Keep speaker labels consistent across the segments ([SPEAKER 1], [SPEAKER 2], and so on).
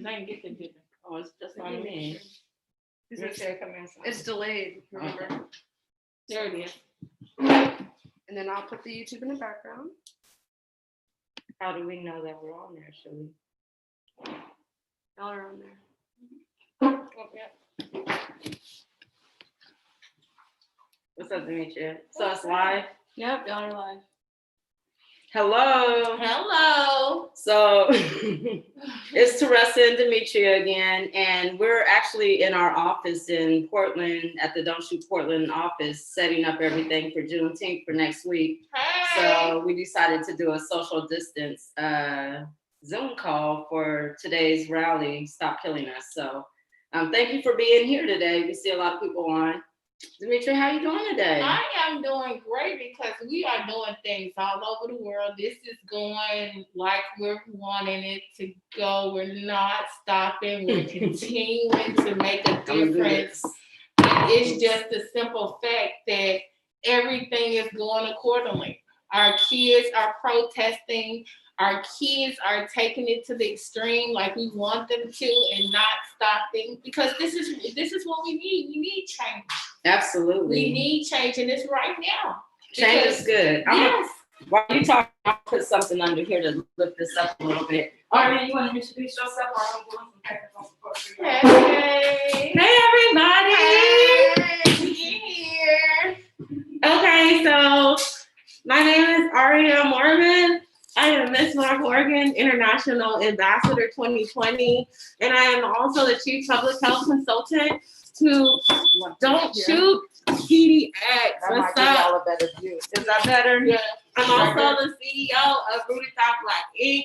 [SPEAKER 1] I didn't get the dinner. Oh, it's just on me.
[SPEAKER 2] It's delayed, remember?
[SPEAKER 1] Okay. There it is.
[SPEAKER 2] And then I'll put the YouTube in the background.
[SPEAKER 3] How do we know that we're on there, should we?
[SPEAKER 2] Y'all are on there.
[SPEAKER 3] What's up, Demetria? So it's live?
[SPEAKER 2] Yep, y'all are live.
[SPEAKER 3] Hello.
[SPEAKER 1] Hello.
[SPEAKER 3] So it's Teresa and Demetria again, and we're actually in our office in Portland at the Don't Shoot Portland office, setting up everything for Juneteenth for next week.
[SPEAKER 1] Hey.
[SPEAKER 3] So we decided to do a social distance Zoom call for today's rally, Stop Killing Us. So thank you for being here today. We see a lot of people on. Demetria, how you doing today?
[SPEAKER 1] I am doing great because we are doing things all over the world. This is going like we're wanting it to go. We're not stopping. We're continuing to make a difference. And it's just the simple fact that everything is going accordingly. Our kids are protesting. Our kids are taking it to the extreme like we want them to and not stopping, because this is what we need. We need change.
[SPEAKER 3] Absolutely.
[SPEAKER 1] We need change, and it's right now.
[SPEAKER 3] Change is good.
[SPEAKER 1] Yes.
[SPEAKER 3] While you talk, I'll put something under here to lift this up a little bit. Arden, you want to introduce yourself? Or I'm doing some technical support for you.
[SPEAKER 1] Hey.
[SPEAKER 3] Hey, everybody.
[SPEAKER 1] Hey. We here.
[SPEAKER 3] Okay, so my name is Aria Morgan. I am Miss North Oregon International Ambassador 2020, and I am also the Chief Public Health Consultant to Don't Shoot PDX. What's up?
[SPEAKER 4] A better view.
[SPEAKER 3] Is that better?
[SPEAKER 1] Yeah.
[SPEAKER 3] I'm also the CEO of Rooted Thought Black Inc.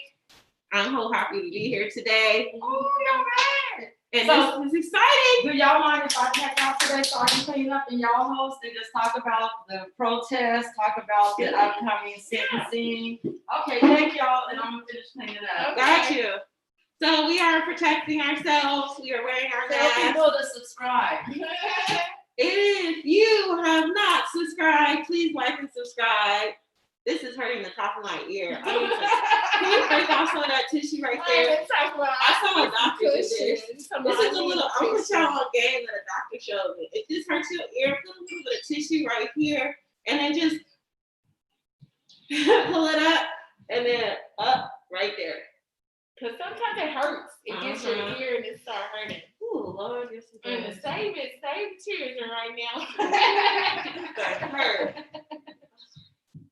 [SPEAKER 3] I'm so happy to be here today.
[SPEAKER 1] Oh, you're right.
[SPEAKER 3] And
[SPEAKER 4] So-
[SPEAKER 3] this is exciting.
[SPEAKER 4] Do y'all mind if I check out today so I can clean up and y'all host and just talk about the protest, talk about the upcoming sentencing? Okay, thank y'all, and I'm gonna finish cleaning up.
[SPEAKER 3] Got you. So we are protecting ourselves. We are wearing our
[SPEAKER 4] Tell
[SPEAKER 3] masks.
[SPEAKER 4] people to subscribe.
[SPEAKER 3] If you have not subscribed, please like and subscribe. This is hurting the top of my ear. I need to. Can you break off some of that tissue right there? I saw a doctor do this. This is a little, I'm gonna show on game that a doctor showed me. It just hurts your ear. Put a little bit of tissue right here, and then just pull it up, and then up right there.
[SPEAKER 1] Because sometimes it hurts. It gets your ear and it starts hurting.
[SPEAKER 3] Ooh, Lord, this is
[SPEAKER 1] And
[SPEAKER 3] good.
[SPEAKER 1] save children right now.
[SPEAKER 3] That hurt.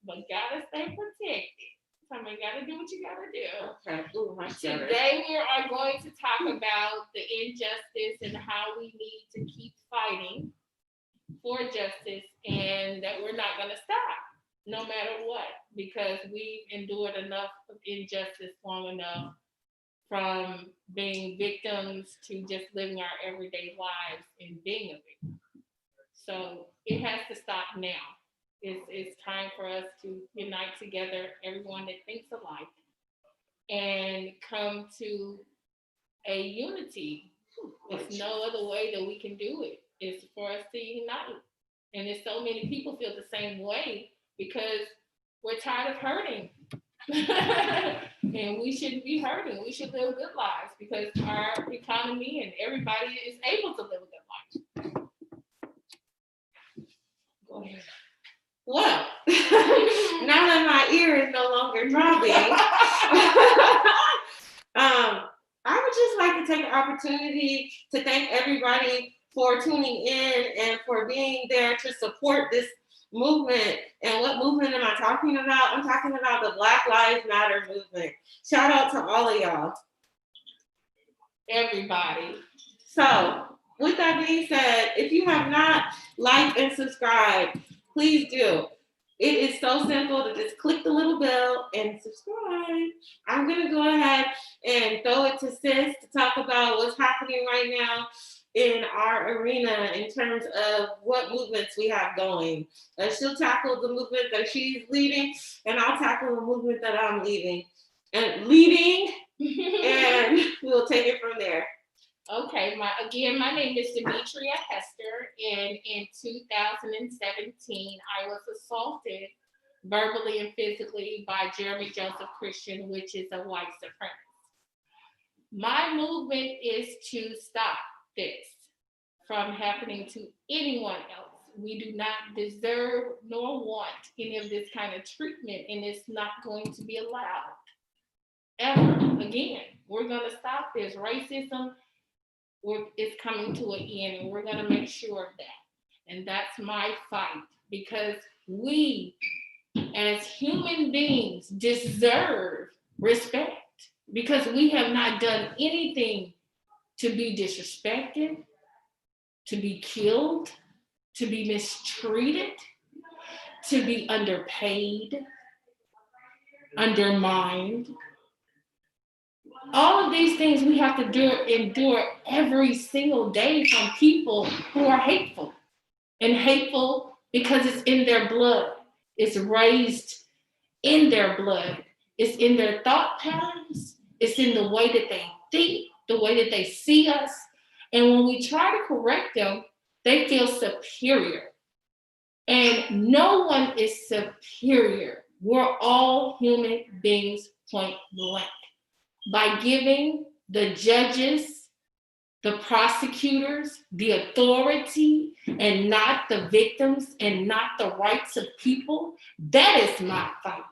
[SPEAKER 1] But gotta stay protected. Somebody gotta do what you gotta do.
[SPEAKER 3] Okay. Ooh, my stomach.
[SPEAKER 1] Today we are going to talk about the injustice and how we need to keep fighting for justice, and that we're not gonna stop no matter what, because we've endured enough of injustice long enough, from being victims to just living our everyday lives and being a victim. So it has to stop now. It's time for us to unite together, everyone that thinks alike, and come to a unity. There's no other way that we can do it. It's for us to unite. And there's so many people feel the same way because we're tired of hurting. And we shouldn't be hurting. We should live good lives because our economy and everybody is able to live a good life. Go ahead.
[SPEAKER 3] Well, now that my ear is no longer throbbing, I would just like to take an opportunity to thank everybody for tuning in and for being there to support this movement. And what movement am I talking about? I'm talking about the Black Lives Matter movement. Shout out to all of y'all.
[SPEAKER 1] Everybody.
[SPEAKER 3] So, with that being said, if you have not liked and subscribed, please do. It is so simple to just click the little bell and subscribe. I'm going to go ahead and throw it to Sis to talk about what's happening right now in our arena in terms of what movements we have going. She'll tackle the movement that she's leading, and I'll tackle the movement that I'm leading. And we'll take it from there.
[SPEAKER 1] Okay, my name is Demetria Hester, and in 2017, I was assaulted verbally and physically by Jeremy Joseph Christian, which is a white supremacist. My movement is to stop this from happening to anyone else. We do not deserve nor want any of this kind of treatment, and it's not going to be allowed ever again. We're going to stop this. Racism is coming to an end, and we're going to make sure of that. And that's my fight, because we as human beings deserve respect, because we have not done anything to be disrespected, to be killed, to be mistreated, to be underpaid, undermined. All of these things we have to endure every single day from people who are hateful. And hateful because it's in their blood. It's raised in their blood. It's in their thought patterns. It's in the way that they think, the way that they see us. And when we try to correct them, they feel superior. And no one is superior. We're all human beings, point blank. By giving the judges, the prosecutors, the authority, and not the victims, and not the rights of people, that is my fight.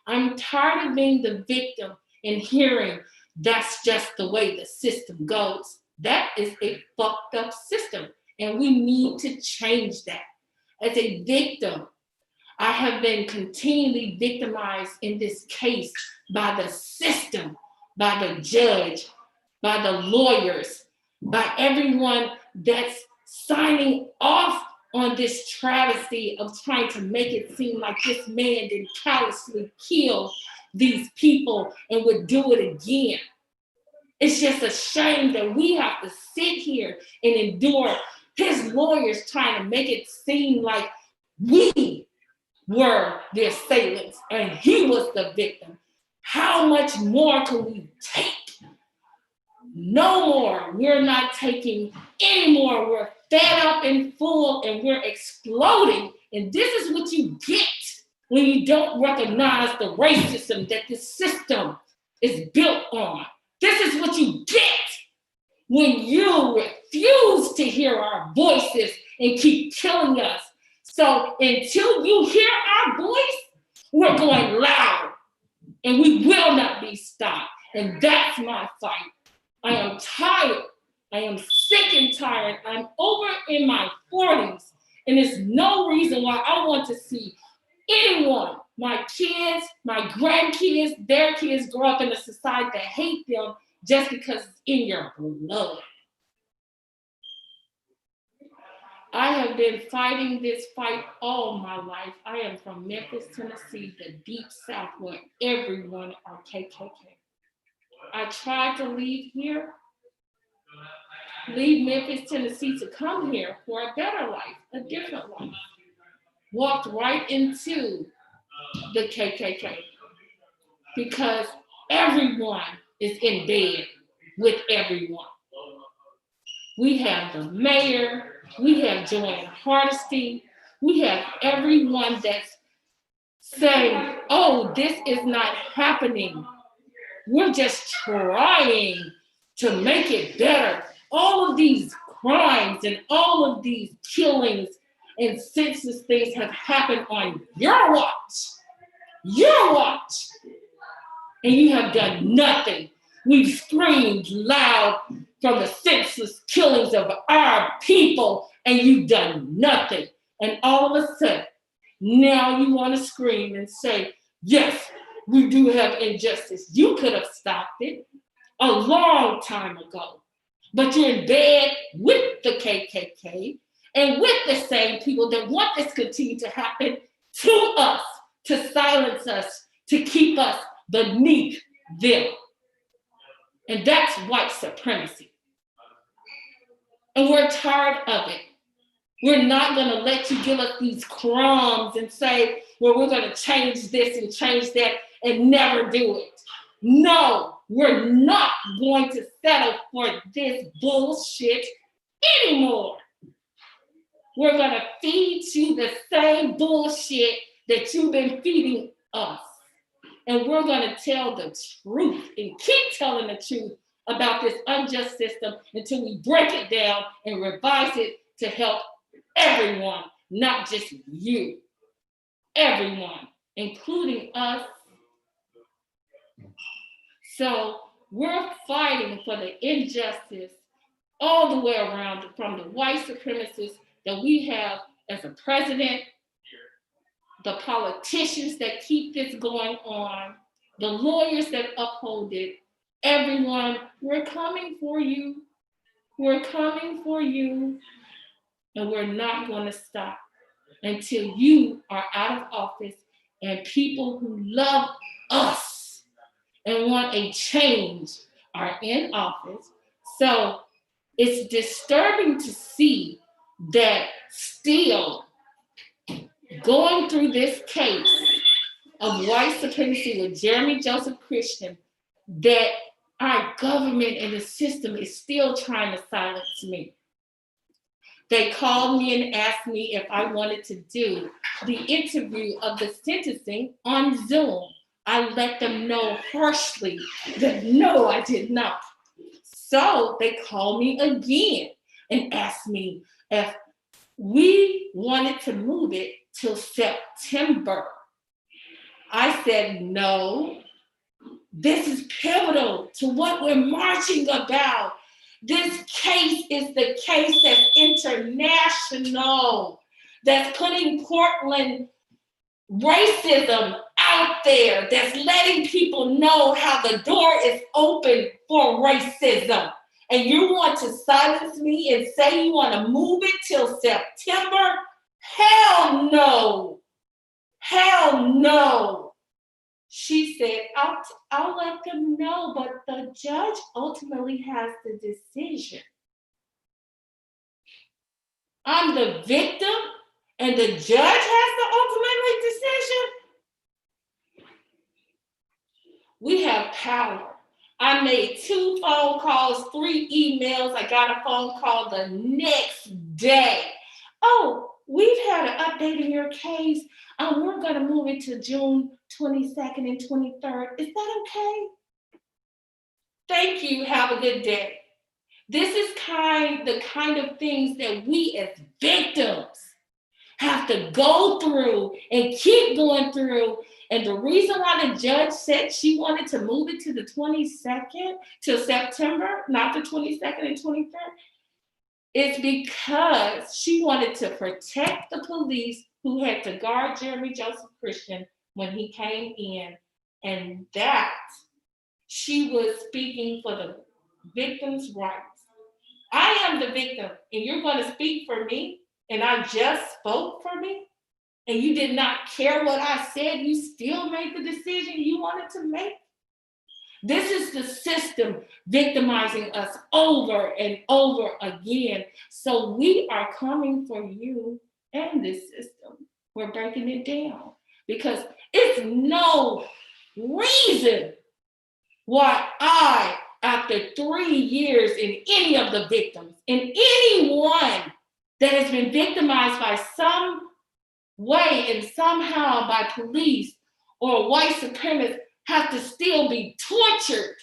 [SPEAKER 1] I'm tired of being the victim and hearing that's just the way the system goes. That is a fucked up system, and we need to change that. As a victim, I have been continually victimized in this case by the system, by the judge, by the lawyers, by everyone that's signing off on this travesty of trying to make it seem like this man did callously kill these people and would do it again. It's just a shame that we have to sit here and endure his lawyers trying to make it seem like we were the assailants and he was the victim. How much more can we take? No more. We're not taking any more. We're fed up and full, and we're exploding. And this is what you get when you don't recognize the racism that this system is built on. This is what you get when you refuse to hear our voices and keep killing us. So until you hear our voice, we're going loud, and we will not be stopped. And that's my fight. I am tired. I am sick and tired. I'm over in my 40s, and there's no reason why I want to see anyone, my kids, my grandkids, their kids grow up in a society that hate them just because it's in your blood. I have been fighting this fight all my life. I am from Memphis, Tennessee, the deep South, where everyone are KKK. I tried to leave Memphis, Tennessee to come here for a better life, a different life. Walked right into the KKK because everyone is in bed with everyone. We have the mayor, we have Joanne Hardesty, we have everyone that's saying, oh, this is not happening. We're just trying to make it better. All of these crimes and all of these killings and senseless things have happened on your watch. Your watch. And you have done nothing. We've screamed loud from the senseless killings of our people, and you've done nothing. And all of a sudden, now you want to scream and say, yes, we do have injustice. You could have stopped it a long time ago. But you're in bed with the KKK and with the same people that want this to continue to happen to us, to silence us, to keep us beneath them. And that's white supremacy. And we're tired of it. We're not going to let you give us these crumbs and say, well, we're going to change this and change that and never do it. No, we're not going to settle for this bullshit anymore. We're going to feed you the same bullshit that you've been feeding us. And we're going to tell the truth and keep telling the truth about this unjust system until we break it down and revise it to help everyone, not just you. Everyone, including us. So we're fighting for the injustice all the way around, from the white supremacists that we have as a president, the politicians that keep this going on, the lawyers that uphold it. Everyone, we're coming for you. We're coming for you, and we're not going to stop until you are out of office and people who love us and want a change are in office. So it's disturbing to see that still going through this case of white supremacy with Jeremy Joseph Christian, that our government and the system is still trying to silence me. They called me and asked me if I wanted to do the interview of the sentencing on Zoom. I let them know harshly that no, I did not. So they called me again and asked me if we wanted to move it till September. I said, no, this is pivotal to what we're marching about. This case is the case that's international, that's putting Portland racism out there, that's letting people know how the door is open for racism. And you want to silence me and say you want to move it till September? Hell no. Hell no. She said, I'll let them know, but the judge ultimately has the decision. I'm the victim, and the judge has the ultimate decision. We have power. I made 2 phone calls, 3 emails. I got a phone call the next day. Oh, we've had an update in your case. We're going to move it to June 22nd and 23rd. Is that okay? Thank you. Have a good day. This is the kind of things that we as victims have to go through and keep going through. And the reason why the judge said she wanted to move it to the 22nd, to September, not the 22nd and 23rd, is because she wanted to protect the police who had to guard Jeremy Joseph Christian when he came in, and that she was speaking for the victim's rights. I am the victim, and you're going to speak for me, and I just spoke for me, and you did not care what I said. You still made the decision you wanted to make. This is the system victimizing us over and over again. So we are coming for you and this system. We're breaking it down because it's no reason why I, after 3 years in any of the victims, in anyone that has been victimized by some way and somehow by police or white supremacists, have to still be tortured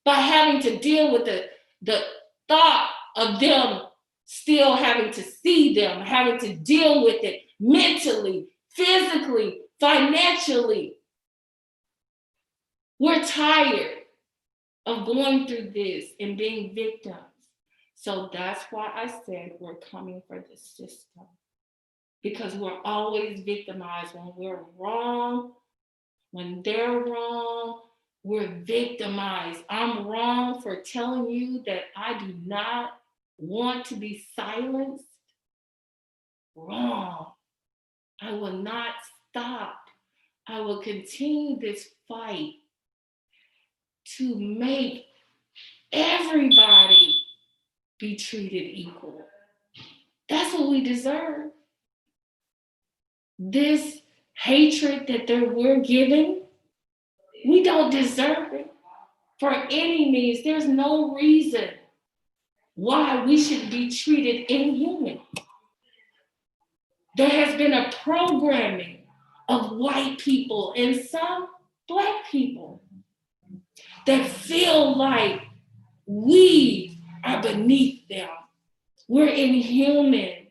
[SPEAKER 1] by having to deal with the thought of them still having to see them, having to deal with it mentally, physically, financially. We're tired of going through this and being victims. So that's why I said we're coming for the system. Because we're always victimized when we're wrong. When they're wrong, we're victimized. I'm wrong for telling you that I do not want to be silenced. Wrong. I will not stop. I will continue this fight to make everybody be treated equal. That's what we deserve. This hatred that we're giving, we don't deserve it for any means. There's no reason why we should be treated inhuman. There has been a programming of white people and some Black people that feel like We are beneath them. We're inhuman.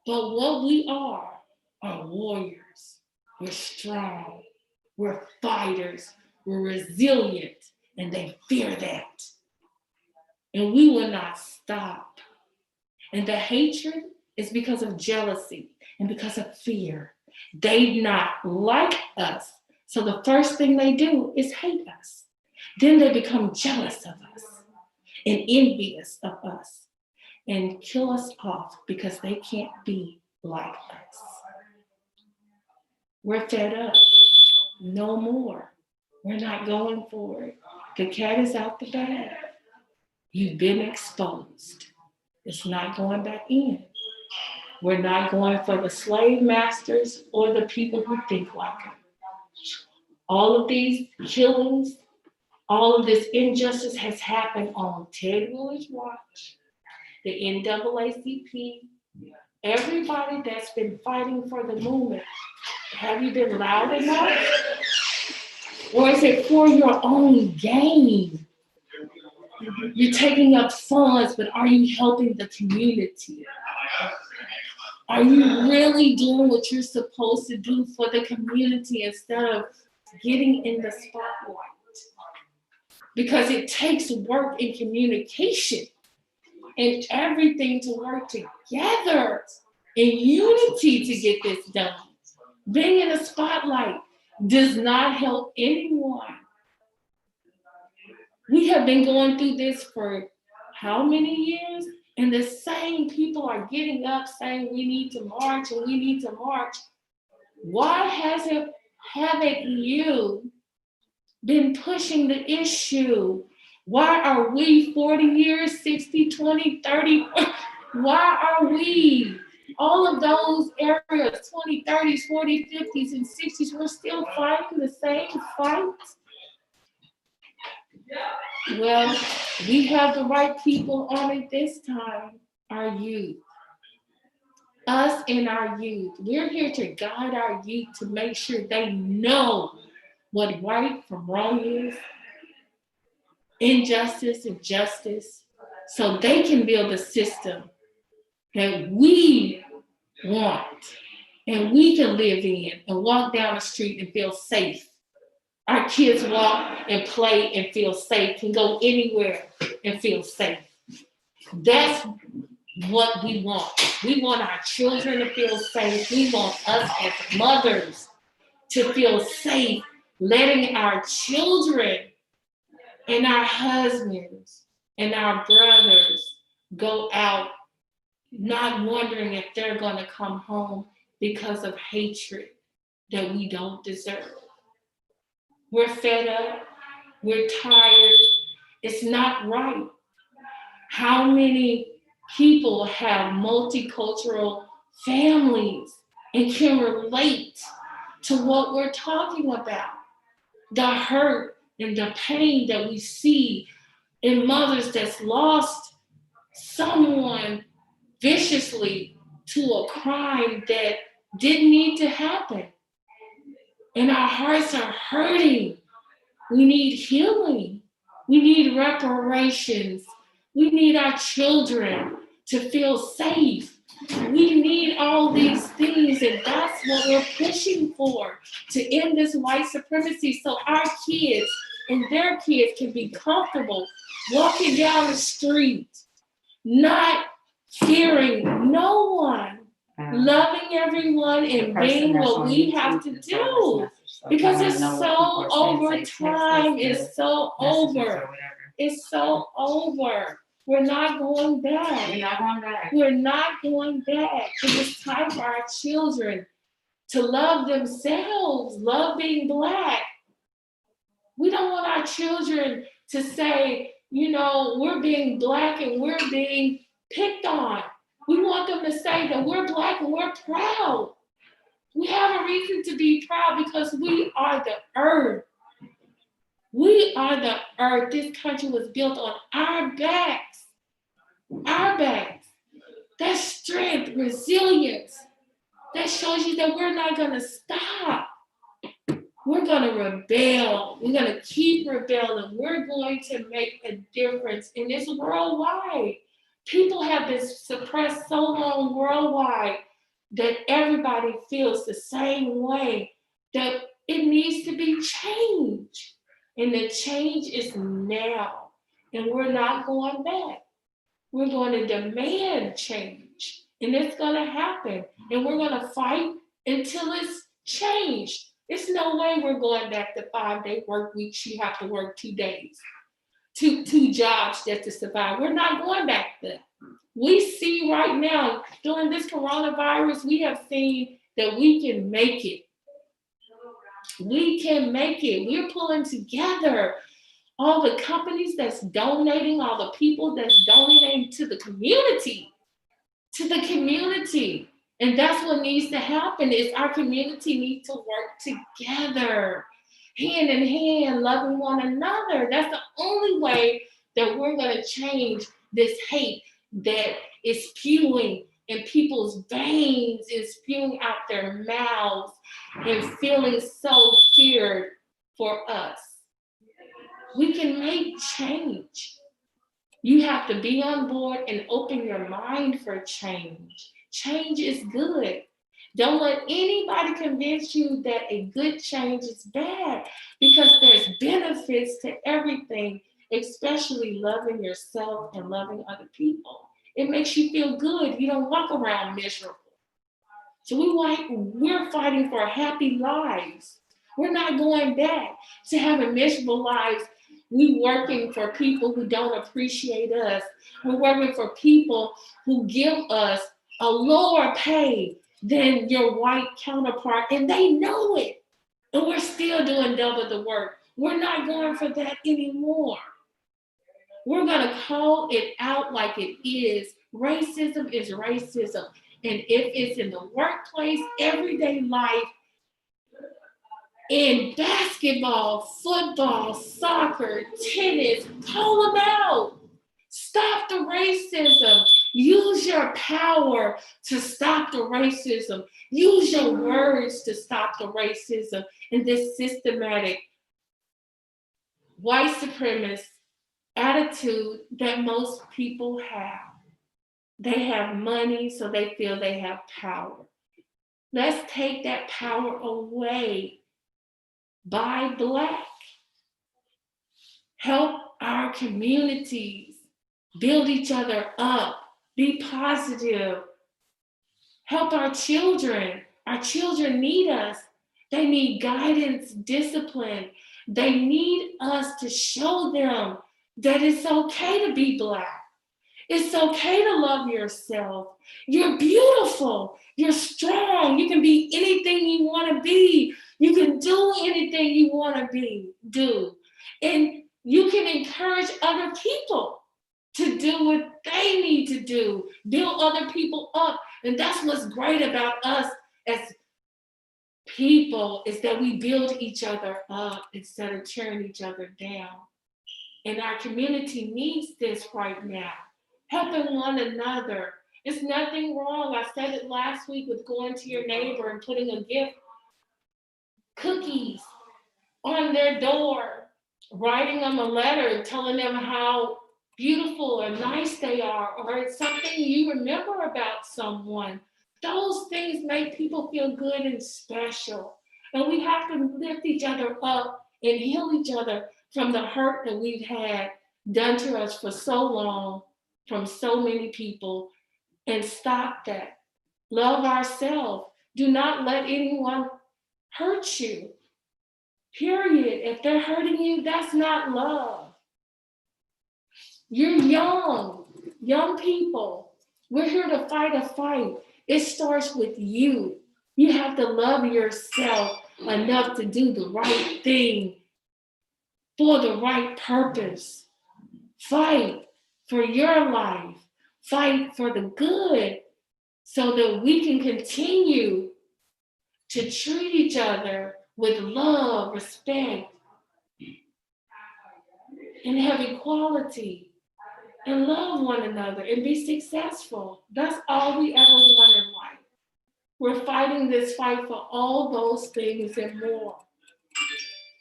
[SPEAKER 1] But what we are warriors. We're strong. We're fighters. We're resilient. And they fear that. And we will not stop. And the hatred is because of jealousy and because of fear. They not like us. So the first thing they do is hate us. Then they become jealous of us and envious of us and kill us off because they can't be like us. We're fed up. No more. We're not going for it. The cat is out the bag. You've been exposed. It's not going back in. We're not going for the slave masters or the people who think like them. All of these killings, all of this injustice has happened on Ted Willis' watch, the NAACP, everybody that's been fighting for the movement. Have you been loud enough? Or is it for your own gain? You're taking up funds, but are you helping the community? Are you really doing what you're supposed to do for the community instead of getting in the spotlight? Because it takes work in communication and everything to work together in unity to get this done. Being in the spotlight does not help anyone. We have been going through this for how many years? And the same people are getting up saying we need to march and we need to march. Why haven't you been pushing the issue? Why are we 40 years, 60, 20, 30? Why are we, all of those areas, 20, 30s, 40s, 50s, and 60s, we're still fighting the same fight? Well, we have the right people on it this time, our youth. Us and our youth. We're here to guide our youth to make sure they know what right from wrong is, injustice and justice, so they can build a system that we want and we can live in and walk down the street and feel safe. Our kids walk and play and feel safe, can go anywhere and feel safe. That's what we want. We want our children to feel safe. We want us as mothers to feel safe, letting our children and our husbands and our brothers go out, not wondering if they're going to come home because of hatred that we don't deserve. We're fed up. We're tired. It's not right. How many people have multicultural families and can relate to what we're talking about? The hurt and the pain that we see in mothers that's lost someone viciously to a crime that didn't need to happen. And our hearts are hurting. We need healing. We need reparations. We need our children to feel safe. We need all these things, and that's what we're pushing for, to end this white supremacy so our kids and their kids can be comfortable walking down the street, not fearing no one, loving everyone and being what we have to do. Because it's so over time, it's so over. It's so over. We're not going back.
[SPEAKER 4] We're not going back.
[SPEAKER 1] We're not going back. It's time for our children to love themselves, love being Black. We don't want our children to say, you know, we're being Black and we're being picked on. We want them to say that we're Black and we're proud. We have a reason to be proud because we are the earth. We are the earth. This country was built on our backs. Our backs. That's strength, resilience. That shows you that we're not going to stop. we're going to rebel. We're going to keep rebelling. We're going to make a difference. And it's worldwide. People have been suppressed so long worldwide that everybody feels the same way, that it needs to be changed. And the change is now. And we're not going back. We're going to demand change. And it's going to happen. And we're going to fight until it's changed. It's no way we're going back to 5-day work weeks. You have to work 2 days, two jobs just to survive. We're not going back there. We see right now, during this coronavirus, we have seen that we can make it. We can make it. We're pulling together all the companies that's donating, all the people that's donating to the community. And that's what needs to happen is our community needs to work together, hand in hand, loving one another. That's the only way that we're going to change this hate that is spewing in people's veins, is spewing out their mouths, and feeling so feared for us. We can make change. You have to be on board and open your mind for change. Change is good. Don't let anybody convince you that a good change is bad, because there's benefits to everything, especially loving yourself and loving other people. It makes you feel good. You don't walk around miserable. So we're fighting for happy lives. We're not going back to having miserable lives. We're working for people who don't appreciate us. We're working for people who give us a lower pay than your white counterpart, and they know it. And we're still doing double the work. We're not going for that anymore. We're going to call it out like it is. Racism is racism. And if it's in the workplace, everyday life, in basketball, football, soccer, tennis, call them out. Stop the racism. Use your power to stop the racism. Use your words to stop the racism and this systematic white supremacist attitude that most people have. They have money, so they feel they have power. Let's take that power away. Buy Black. Help our communities build each other up. Be positive. Help our children. Our children need us. They need guidance, discipline. They need us to show them that it's okay to be Black. It's okay to love yourself. You're beautiful. You're strong. You can be anything you want to be. You can do anything you want to do. And you can encourage other people to do what they need to do. Build other people up. And that's what's great about us as people, is that we build each other up instead of tearing each other down. And our community needs this right now. Helping one another. There's nothing wrong. I said it last week with going to your neighbor and putting a gift, cookies on their door, writing them a letter, telling them how beautiful and nice they are, or it's something you remember about someone. Those things make people feel good and special. And we have to lift each other up and heal each other from the hurt that we've had done to us for so long, from so many people, and stop that. Love ourselves. Do not let anyone hurt you. Period. If they're hurting you, that's not love. You're young people. We're here to fight a fight. It starts with you. You have to love yourself enough to do the right thing for the right purpose. Fight for your life. Fight for the good so that we can continue to treat each other with love, respect, and have equality, and love one another and be successful. That's all we ever want in life. We're fighting this fight for all those things and more.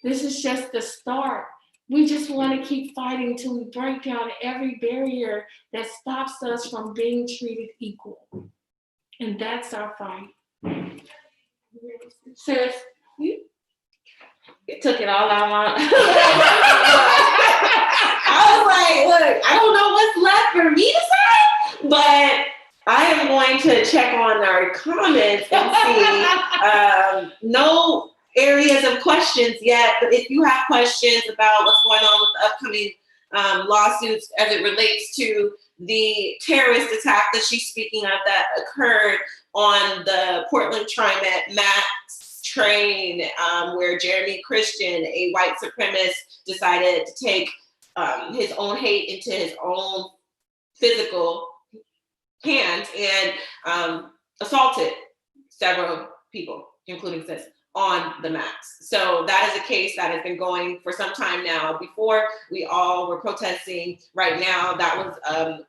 [SPEAKER 1] This is just the start. We just want to keep fighting till we break down every barrier that stops us from being treated equal. And that's our fight. Sis,
[SPEAKER 3] It took it all out. I was like, look, I don't know what's left for me to say, but I am going to check on our comments and see. No areas of questions yet, but if you have questions about what's going on with the upcoming lawsuits as it relates to the terrorist attack that she's speaking of that occurred on the Portland TriMet Max train, where Jeremy Christian, a white supremacist, decided to take his own hate into his own physical hands and assaulted several people, including sis, on the Max. So that is a case that has been going for some time now. Before we all were protesting, right now, that was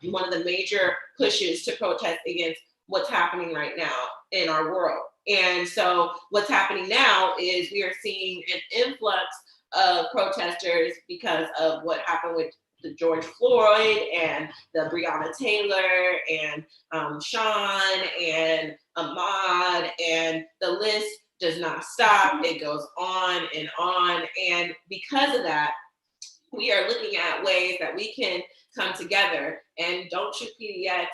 [SPEAKER 3] one of the major pushes to protest against what's happening right now in our world. And so what's happening now is we are seeing an influx of protesters because of what happened with the George Floyd and the Breonna Taylor and Sean and Ahmaud, and the list does not stop. It goes on and on. And because of that, we are looking at ways that we can come together. And Don't Shoot PDX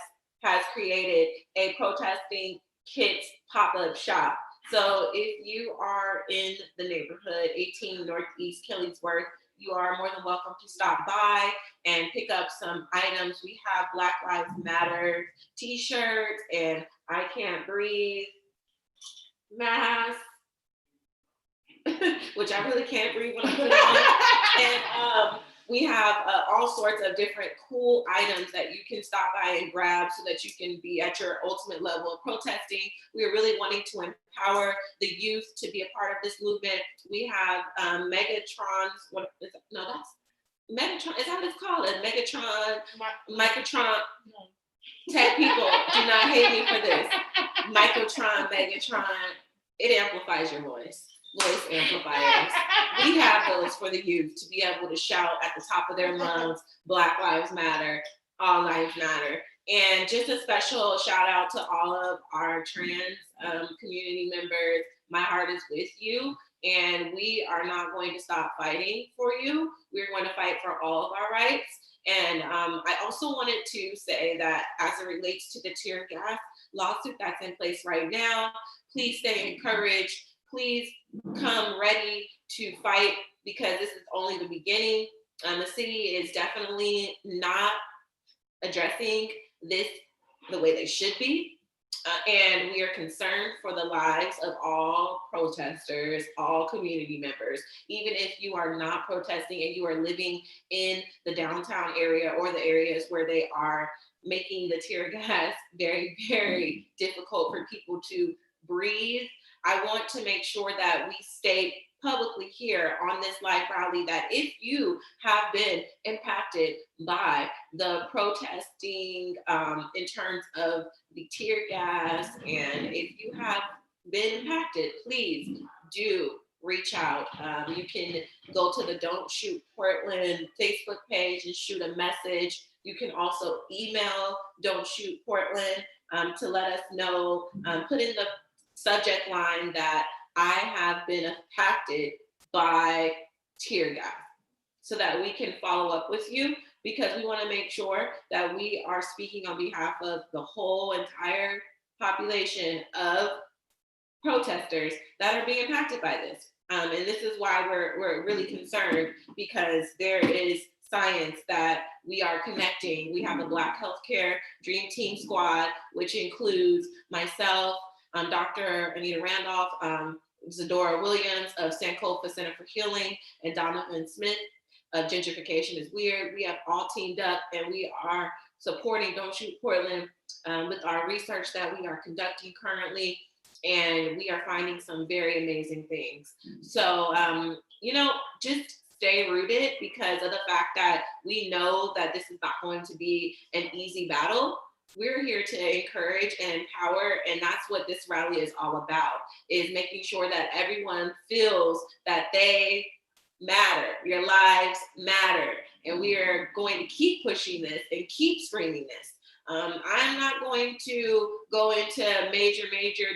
[SPEAKER 3] has created a protesting kits pop-up shop. So if you are in the neighborhood, 18 Northeast Kellysworth, you are more than welcome to stop by and pick up some items. We have Black Lives Matter t-shirts and I Can't Breathe masks, which I really can't breathe when I put on. And we have all sorts of different cool items that you can stop by and grab so that you can be at your ultimate level of protesting. We are really wanting to empower the youth to be a part of this movement. We have Megatron's, that's Megatron, is that what it's called? A Megatron, Microtron. Tech people, do not hate me for this. Microtron, Megatron, it amplifies your voice amplifiers. We have those for the youth to be able to shout at the top of their lungs, Black Lives Matter, all lives matter. And just a special shout out to all of our trans community members. My heart is with you, and we are not going to stop fighting for you. We're going to fight for all of our rights. And I also wanted to say that as it relates to the tear gas lawsuit that's in place right now, please stay encouraged. Please come ready to fight, because this is only the beginning. The city is definitely not addressing this the way they should be. And we are concerned for the lives of all protesters, all community members. Even if you are not protesting and you are living in the downtown area or the areas where they are making the tear gas very, very difficult for people to breathe, I want to make sure that we state publicly here on this live rally that if you have been impacted by the protesting in terms of the tear gas, and if you have been impacted, please do reach out. You can go to the Don't Shoot Portland Facebook page and shoot a message. You can also email Don't Shoot Portland to let us know, put in the subject line that I have been impacted by tear gas, so that we can follow up with you, because we want to make sure that we are speaking on behalf of the whole entire population of protesters that are being impacted by this. And this is why we're really concerned, because there is science that we are connecting. We have a Black Healthcare Dream Team Squad, which includes myself, Dr. Anita Randolph, Zadora Williams of Sankofa Center for Healing, and Donovan Smith of Gentrification is Weird. We have all teamed up, and we are supporting Don't Shoot Portland with our research that we are conducting currently, and we are finding some very amazing things. So, just stay rooted, because of the fact that we know that this is not going to be an easy battle. We're here to encourage and empower, and that's what this rally is all about, is making sure that everyone feels that they matter. Your lives matter. And we are going to keep pushing this and keep screaming this. I'm not going to go into major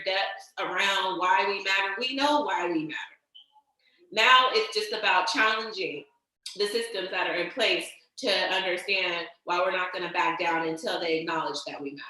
[SPEAKER 3] depths around why we matter. We know why we matter. Now it's just about challenging the systems that are in place to understand why we're not going to back down until they acknowledge that we matter.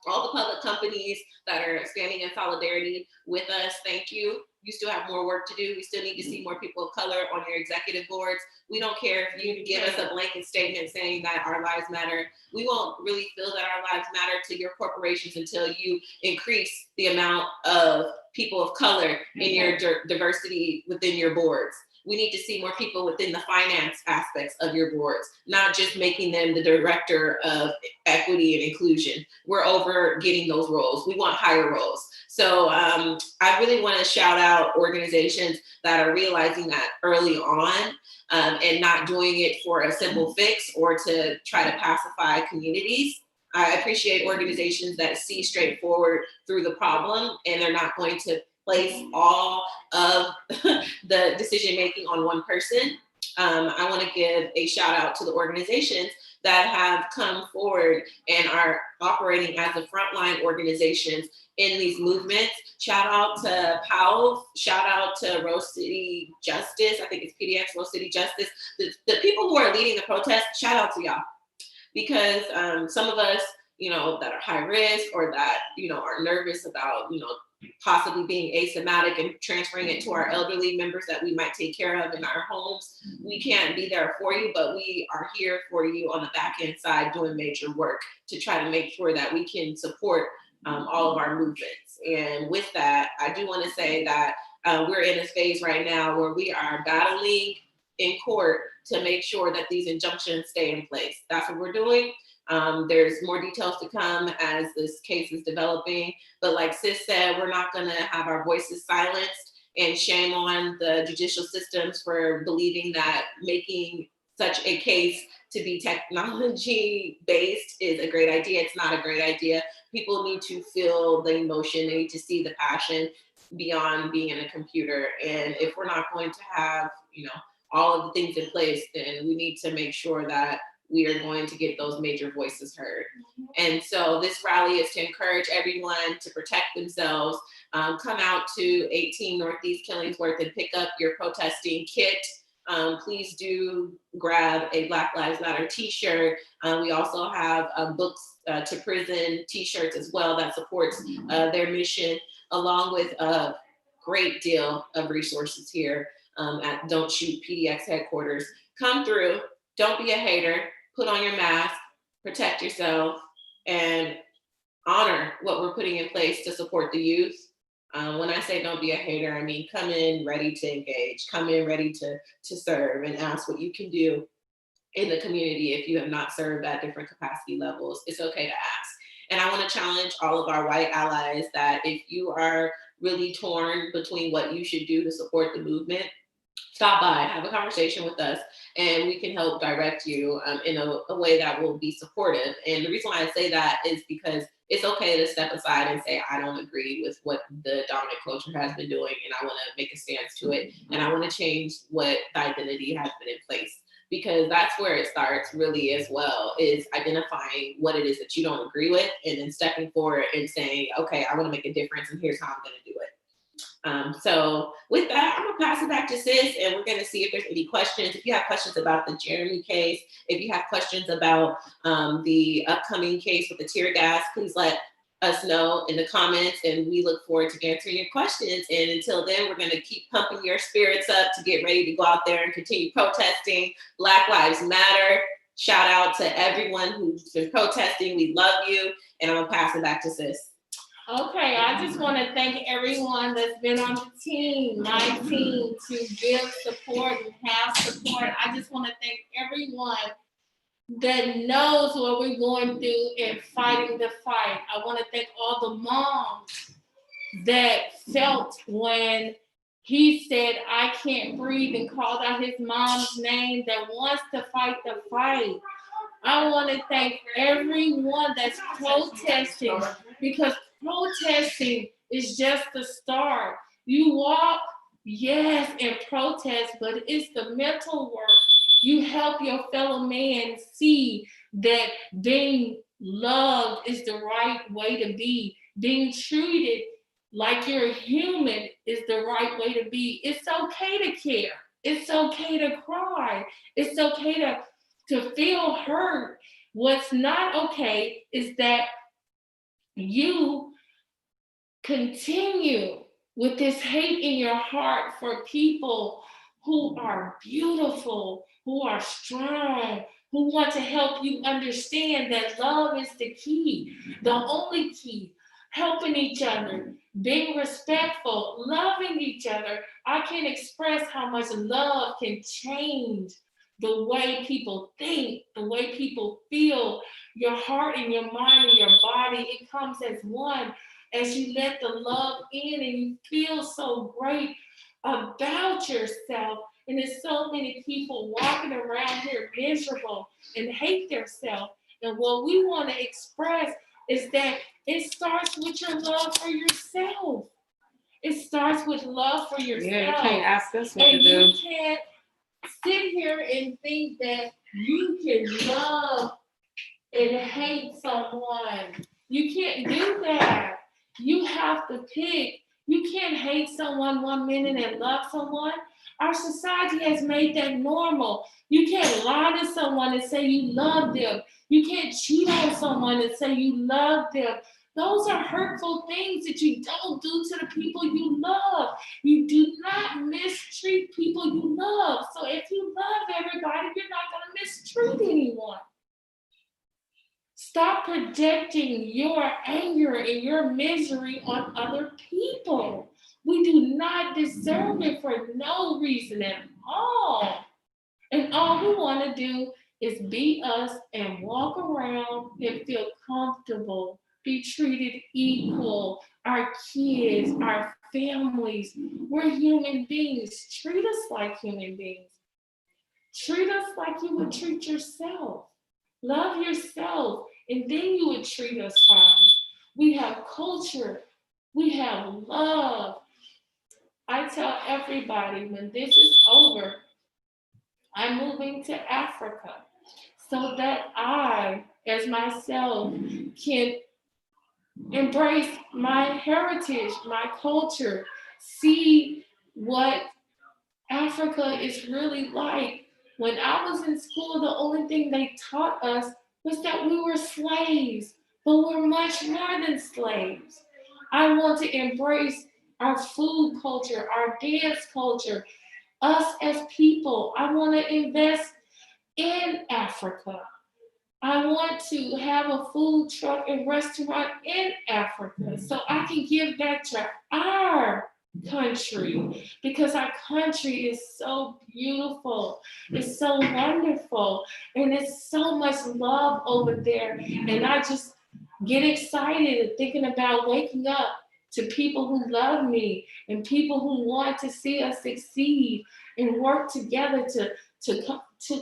[SPEAKER 3] All the public companies that are standing in solidarity with us, thank you. You still have more work to do. We still need to see more people of color on your executive boards. We don't care if you give us a blanket statement saying that our lives matter. We won't really feel that our lives matter to your corporations until you increase the amount of people of color in your diversity within your boards. We need to see more people within the finance aspects of your boards, not just making them the director of equity and inclusion. We're over getting those roles. We want higher roles. So I really want to shout out organizations that are realizing that early on and not doing it for a simple fix or to try to pacify communities. I appreciate organizations that see straightforward through the problem and they're not going to place all of the decision making on one person. I want to give a shout out to the organizations that have come forward and are operating as the frontline organizations in these movements. Shout out to Powell, shout out to Rose City Justice, I think it's PDX, Rose City Justice. The people who are leading the protest, shout out to y'all. Because some of us, that are high risk or that, are nervous about, possibly being asymptomatic and transferring it to our elderly members that we might take care of in our homes. We can't be there for you, but we are here for you on the back end side doing major work to try to make sure that we can support all of our movements. And with that, I do want to say that we're in a phase right now where we are battling in court to make sure that these injunctions stay in place. That's what we're doing. There's more details to come as this case is developing. But like Sis said, we're not going to have our voices silenced, and shame on the judicial systems for believing that making such a case to be technology based is a great idea. It's not a great idea. People need to feel the emotion. They need to see the passion beyond being in a computer. And if we're not going to have, all of the things in place, then we need to make sure that we are going to get those major voices heard. And so this rally is to encourage everyone to protect themselves. Come out to 18 Northeast Killingsworth and pick up your protesting kit. Please do grab a Black Lives Matter t-shirt. We also have books to prison t-shirts as well that supports their mission, along with a great deal of resources here at Don't Shoot PDX headquarters. Come through, don't be a hater, put on your mask, protect yourself, and honor what we're putting in place to support the youth. When I say don't be a hater, I mean come in ready to engage, come in ready to serve and ask what you can do in the community if you have not served at different capacity levels. It's okay to ask. And I want to challenge all of our white allies that if you are really torn between what you should do to support the movement, stop by, have a conversation with us, and we can help direct you in a way that will be supportive. And the reason why I say that is because it's okay to step aside and say, I don't agree with what the dominant culture has been doing, and I want to make a stance to it, and I want to change what the identity has been in place. Because that's where it starts really as well, is identifying what it is that you don't agree with, and then stepping forward and saying, okay, I want to make a difference, and here's how I'm going to do it. So with that, I'm gonna pass it back to Sis, and we're gonna see if there's any questions. If you have questions about the Jeremy case, if you have questions about the upcoming case with the tear gas, please let us know in the comments, and we look forward to answering your questions. And until then, we're gonna keep pumping your spirits up to get ready to go out there and continue protesting. Black Lives Matter. Shout out to everyone who's been protesting. We love you, and I'm gonna pass it back to Sis.
[SPEAKER 1] Okay, I just want to thank everyone that's been on the team, my team, to give support and have support. I just want to thank everyone that knows what we're going through and fighting the fight. I want to thank all the moms that felt when he said, I can't breathe, and called out his mom's name, that wants to fight the fight. I want to thank everyone that's protesting, because protesting is just the start. You walk Yes, and protest, but it's the mental work. You help your fellow man see that being loved is the right way to be. Being treated like you're a human is the right way to be. It's okay to care. It's okay to cry. It's okay to feel hurt. What's not okay is that you continue with this hate in your heart for people who are beautiful, who are strong, who want to help you understand that love is the key, the only key. Helping each other, being respectful, loving each other. I can't express how much love can change the way people think, the way people feel, your heart and your mind and your body. It comes as one as you let the love in and you feel so great about yourself. And there's so many people walking around here miserable and hate themselves. And what we want to express is that it starts with your love for yourself. It starts with love for yourself.
[SPEAKER 2] Yeah, you can't ask us what to
[SPEAKER 1] And
[SPEAKER 2] do.
[SPEAKER 1] you can't sit here and think that you can love and hate someone. You can't do that. You have to pick. You can't hate someone 1 minute and love someone. Our society has made that normal. You can't lie to someone and say you love them. You can't cheat on someone and say you love them. Those are hurtful things that you don't do to the people you love. You do not mistreat people you love. So if you love everybody, you're not going to mistreat anyone. Stop projecting your anger and your misery on other people. We do not deserve it for no reason at all. And all we want to do is be us and walk around and feel comfortable, be treated equal. Our kids, our families, we're human beings. Treat us like human beings. Treat us like you would treat yourself. Love yourself, and then you would treat us fine. We have culture. We have love. I tell everybody when this is over, I'm moving to Africa so that I, as myself, can embrace my heritage, my culture, see what Africa is really like. When I was in school, the only thing they taught us was that we were slaves, but we're much more than slaves. I want to embrace our food culture, our dance culture, us as people. I want to invest in Africa. I want to have a food truck and restaurant in Africa so I can give back to our country because our country is so beautiful. It's so wonderful. And it's so much love over there. And I just get excited thinking about waking up to people who love me and people who want to see us succeed and work together to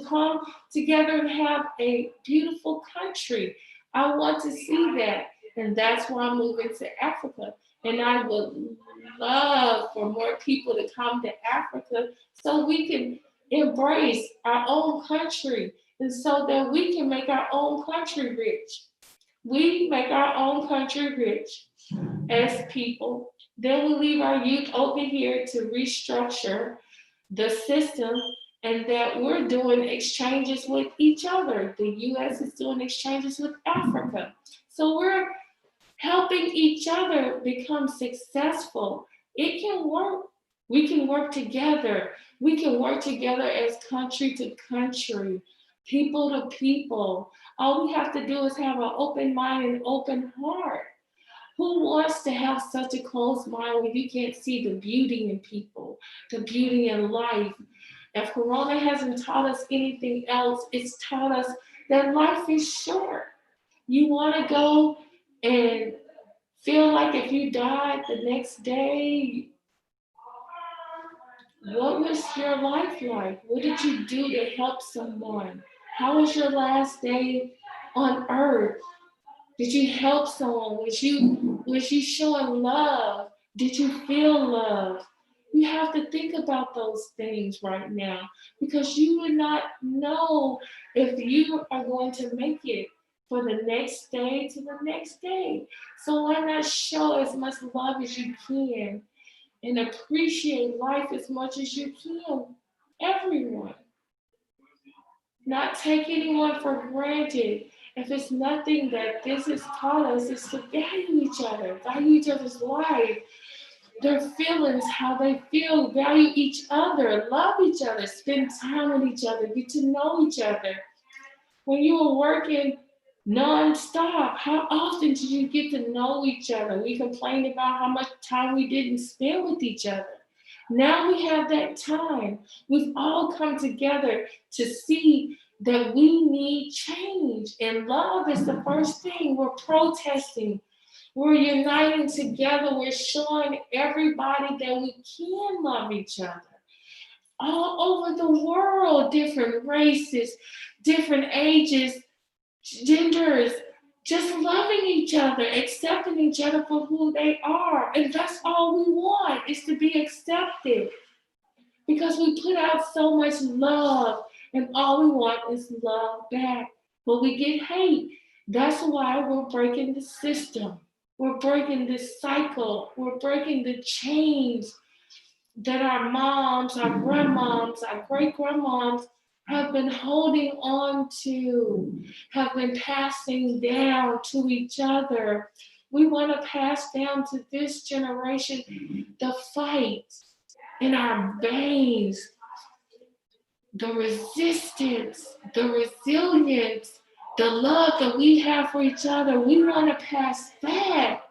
[SPEAKER 1] come together and have a beautiful country. I want to see that. And that's why I'm moving to Africa. And I would love for more people to come to Africa so we can embrace our own country and so that we can make our own country rich. We make our own country rich as people. Then we leave our youth over here to restructure the system and that we're doing exchanges with each other. The US is doing exchanges with Africa. So we're helping each other become successful. It can work. We can work together. We can work together as country to country, people to people. All we have to do is have an open mind and open heart. Who wants to have such a closed mind when you can't see the beauty in people, the beauty in life? If Corona hasn't taught us anything else, it's taught us that life is short. You want to go and feel like if you died the next day, what was your life like? What did you do to help someone? How was your last day on earth? Did you help someone? Was you showing love? Did you feel love? You have to think about those things right now because you would not know if you are going to make it for the next day to the next day. So why not show as much love as you can and appreciate life as much as you can? Everyone. Not take anyone for granted. If it's nothing that this has taught us, is to value each other's life, their feelings, how they feel, value each other, love each other, spend time with each other, get to know each other. When you were working nonstop, how often did you get to know each other? We complained about how much time we didn't spend with each other. Now we have that time. We've all come together to see that we need change. And love is the first thing. We're protesting. We're uniting together. We're showing everybody that we can love each other. All over the world, different races, different ages, genders, just loving each other, accepting each other for who they are. And that's all we want, is to be accepted. Because we put out so much love, and all we want is love back. But we get hate. That's why we're breaking the system. We're breaking this cycle. We're breaking the chains that our moms, our grandmoms, our great grandmoms have been holding on to, have been passing down to each other. We want to pass down to this generation the fight in our veins, the resistance, the resilience, the love that we have for each other. We want to pass that,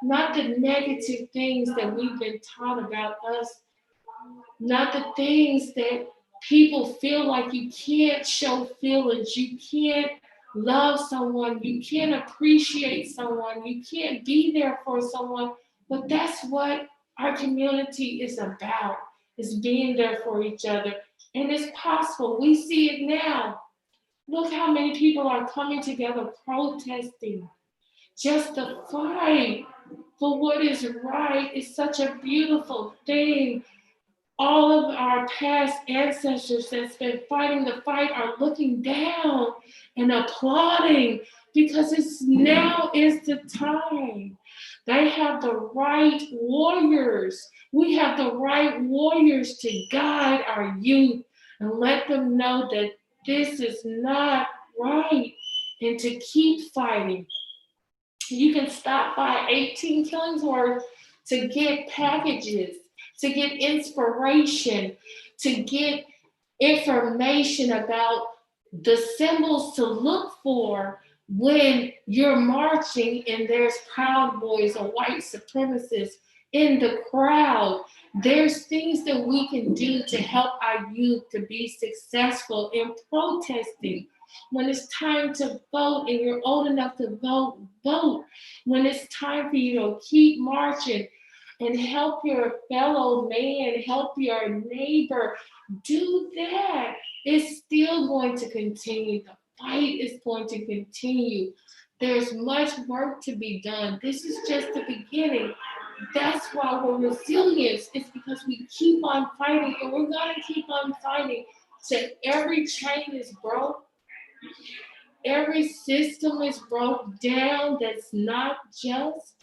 [SPEAKER 1] not the negative things that we've been taught about us, not the things that people feel like you can't show feelings, you can't love someone, you can't appreciate someone, you can't be there for someone. But that's what our community is about, is being there for each other. And it's possible. We see it now. Look how many people are coming together protesting just to fight for what is right. It's such a beautiful thing. All of our past ancestors that's been fighting the fight are looking down and applauding because it's now is the time. They have the right warriors. We have the right warriors to guide our youth and let them know that this is not right and to keep fighting. You can stop by 18 Killingsworth to get packages, to get inspiration, to get information about the symbols to look for when you're marching and there's Proud Boys or white supremacists in the crowd. There's things that we can do to help our youth to be successful in protesting. When it's time to vote and you're old enough to vote, vote. When it's time for you to keep marching and help your fellow man, help your neighbor, do that. It's still going to continue. The fight is going to continue. There's much work to be done. This is just the beginning. That's why we're resilient. It's because we keep on fighting, and we're going to keep on fighting till every chain is broke. Every system is broke down that's not just.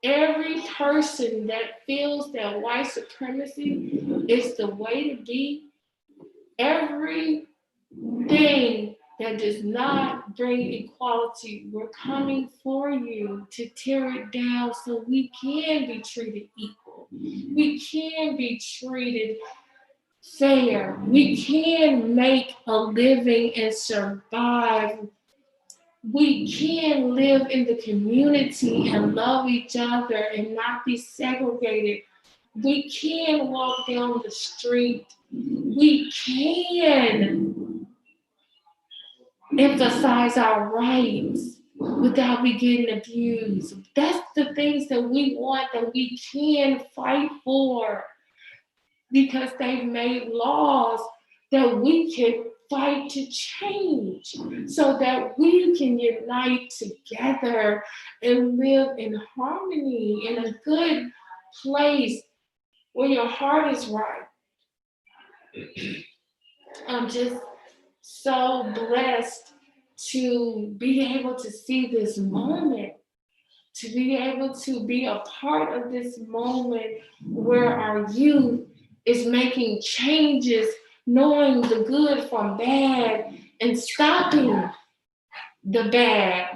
[SPEAKER 1] Every person that feels that white supremacy is the way to be, everything that does not bring equality, we're coming for you to tear it down so we can be treated equal. We can be treated fair. We can make a living and survive. We can live in the community and love each other and not be segregated. We can walk down the street. We can emphasize our rights without we getting abused. That's the things that we want, that we can fight for, because they've made laws that we can fight to change so that we can unite together and live in harmony in a good place when your heart is right. I'm just so blessed to be able to see this moment, to be able to be a part of this moment where our youth is making changes, knowing the good from bad, and stopping the bad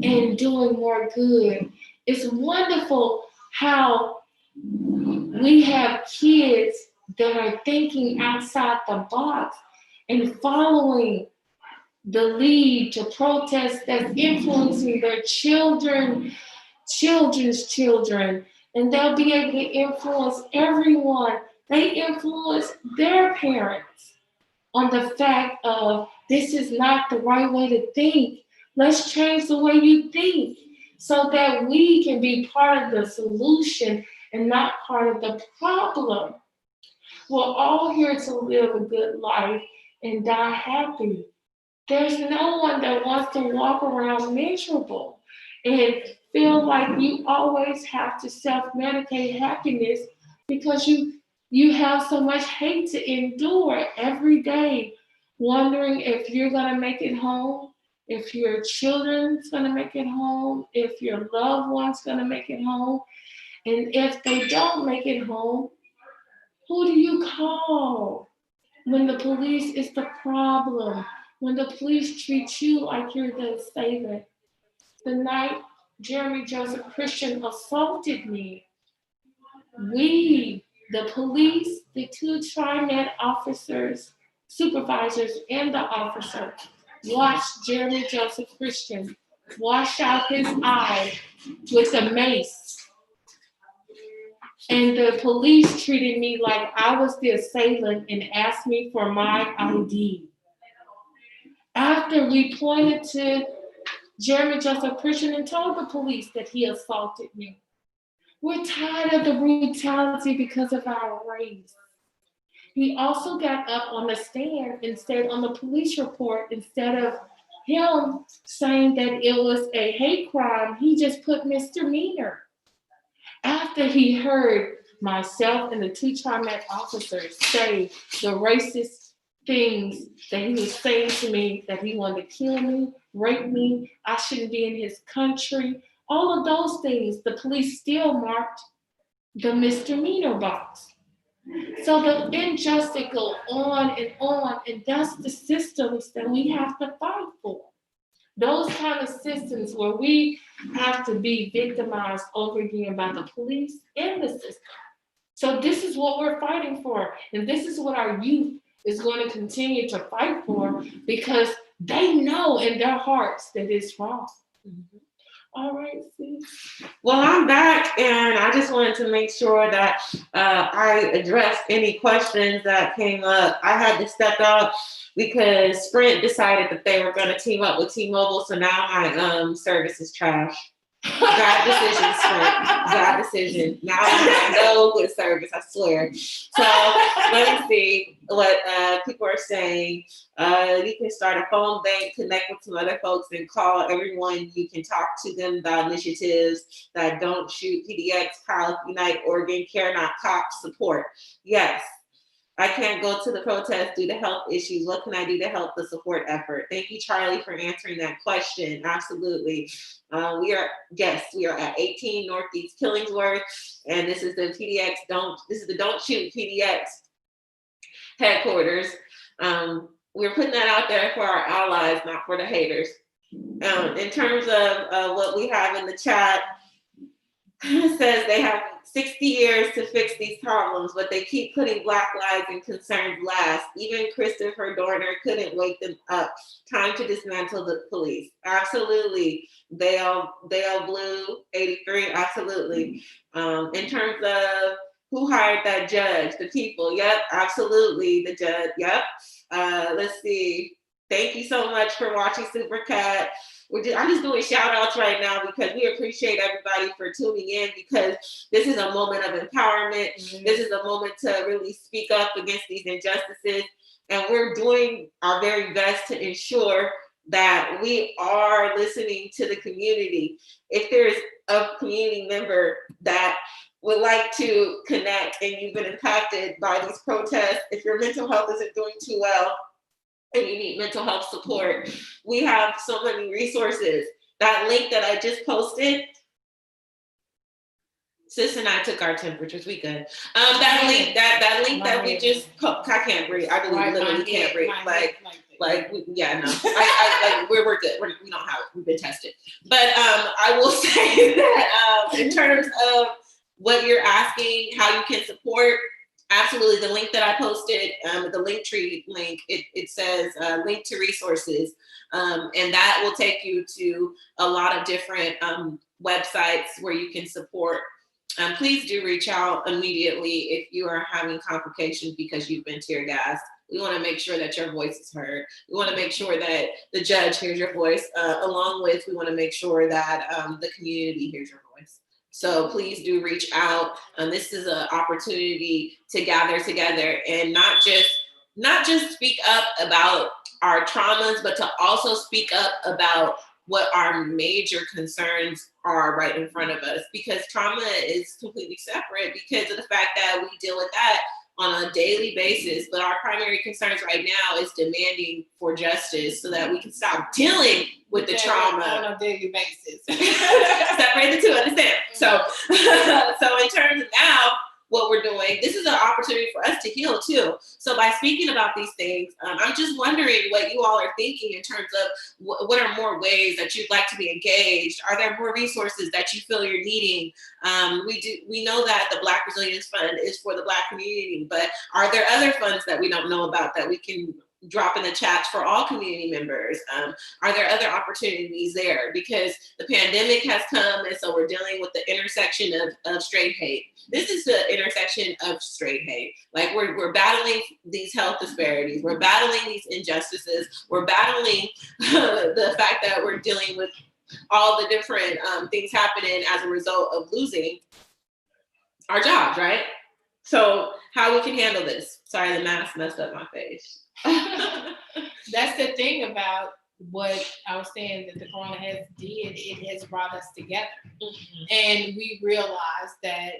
[SPEAKER 1] and doing more good. It's wonderful how we have kids that are thinking outside the box and following the lead to protest that's influencing their children's children, and they'll be able to influence everyone. They influence their parents on the fact of this is not the right way to think. Let's change the way you think so that we can be part of the solution and not part of the problem. We're all here to live a good life and die happy. There's no one that wants to walk around miserable and feel like you always have to self-medicate happiness because you have so much hate to endure every day, wondering if you're gonna make it home, if your children's gonna make it home, if your loved one's gonna make it home, and if they don't make it home, who do you call? When the police is the problem, when the police treat you like you're the assailant. The night Jeremy Joseph Christian assaulted me, we, the police, the two TriMet officers, supervisors, and the officer, watched Jeremy Joseph Christian wash out his eye with a mace. And the police treated me like I was the assailant and asked me for my ID. After we pointed to Jeremy Joseph Christian and told the police that he assaulted me. We're tired of the brutality because of our race. He also got up on the stand and said on the police report, instead of him saying that it was a hate crime, he just put misdemeanor. After he heard myself and the two TriMet officers say the racist things that he was saying to me, that he wanted to kill me, rape me, I shouldn't be in his country, all of those things, the police still marked the misdemeanor box. So the injustice go on, and that's the systems that we have to fight for. Those kind of systems where we have to be victimized over again by the police and the system. So this is what we're fighting for, and this is what our youth is going to continue to fight for because they know in their hearts that it's wrong. Mm-hmm. All right, see.
[SPEAKER 3] Well, I'm back, and I just wanted to make sure that I addressed any questions that came up. I had to step out because Sprint decided that they were going to team up with T-Mobile, so now my service is trash. Bad decision, Sprint. Bad decision. Now I have no good service, I swear. So let me see what people are saying. You can start a phone bank, connect with some other folks, and call everyone. You can talk to them about initiatives that Don't Shoot, PDX, Pal, Unite, Oregon, Care Not Cops, support. Yes. I can't go to the protest due to health issues. What can I do to help the support effort? Thank you, Charlie, for answering that question. Absolutely. We are at 18 Northeast Killingsworth, and this is the PDX Don't Shoot PDX headquarters. We're putting that out there for our allies, not for the haters. In terms of what we have in the chat, it says they have 60 years to fix these problems, but they keep putting Black lives and concerns last. Even Christopher Dorner couldn't wake them up. Time to dismantle the police. Absolutely. Dale Blue, 83, absolutely. In terms of who hired that judge, the people, yep, absolutely, the judge, yep. Let's see. Thank you so much for watching Super Cat. I'm just doing shout outs right now because we appreciate everybody for tuning in, because this is a moment of empowerment. Mm-hmm. This is a moment to really speak up against these injustices. And we're doing our very best to ensure that we are listening to the community. If there's a community member that would like to connect and you've been impacted by these protests, if your mental health isn't doing too well and you need mental health support, we have so many resources. That link that I just posted, Sis and I took our temperatures. We good. That link that we just, I can't breathe. I literally can't breathe. Yeah, no. We're good. We don't have it. We've been tested. But I will say that in terms of what you're asking, how you can support, absolutely. The link that I posted, the Linktree link, it says link to resources, and that will take you to a lot of different websites where you can support. Please do reach out immediately if you are having complications because you've been tear gassed. We want to make sure that your voice is heard. We want to make sure that the judge hears your voice, along with we want to make sure that the community hears your voice. So please do reach out. This is an opportunity to gather together and not just speak up about our traumas, but to also speak up about what our major concerns are right in front of us, because trauma is completely separate because of the fact that we deal with that on a daily basis. But our primary concerns right now is demanding for justice so that we can stop dealing with the trauma
[SPEAKER 1] on a daily basis.
[SPEAKER 3] Separate the two, understand? So in terms of now, what we're doing, this is an opportunity for us to heal too. So by speaking about these things, I'm just wondering what you all are thinking in terms of what are more ways that you'd like to be engaged? Are there more resources that you feel you're needing? We know that the Black Resilience Fund is for the Black community, but are there other funds that we don't know about that we can drop in the chats for all community members? Are there other opportunities there? Because the pandemic has come, and so we're dealing with the intersection of straight hate. This is the intersection of straight hate. Like we're battling these health disparities. We're battling these injustices. We're battling the fact that we're dealing with all the different things happening as a result of losing our jobs, right? So how we can handle this. Sorry, the mask messed up my face.
[SPEAKER 1] That's the thing about what I was saying that the corona has did. It has brought us together. Mm-hmm. And we realized that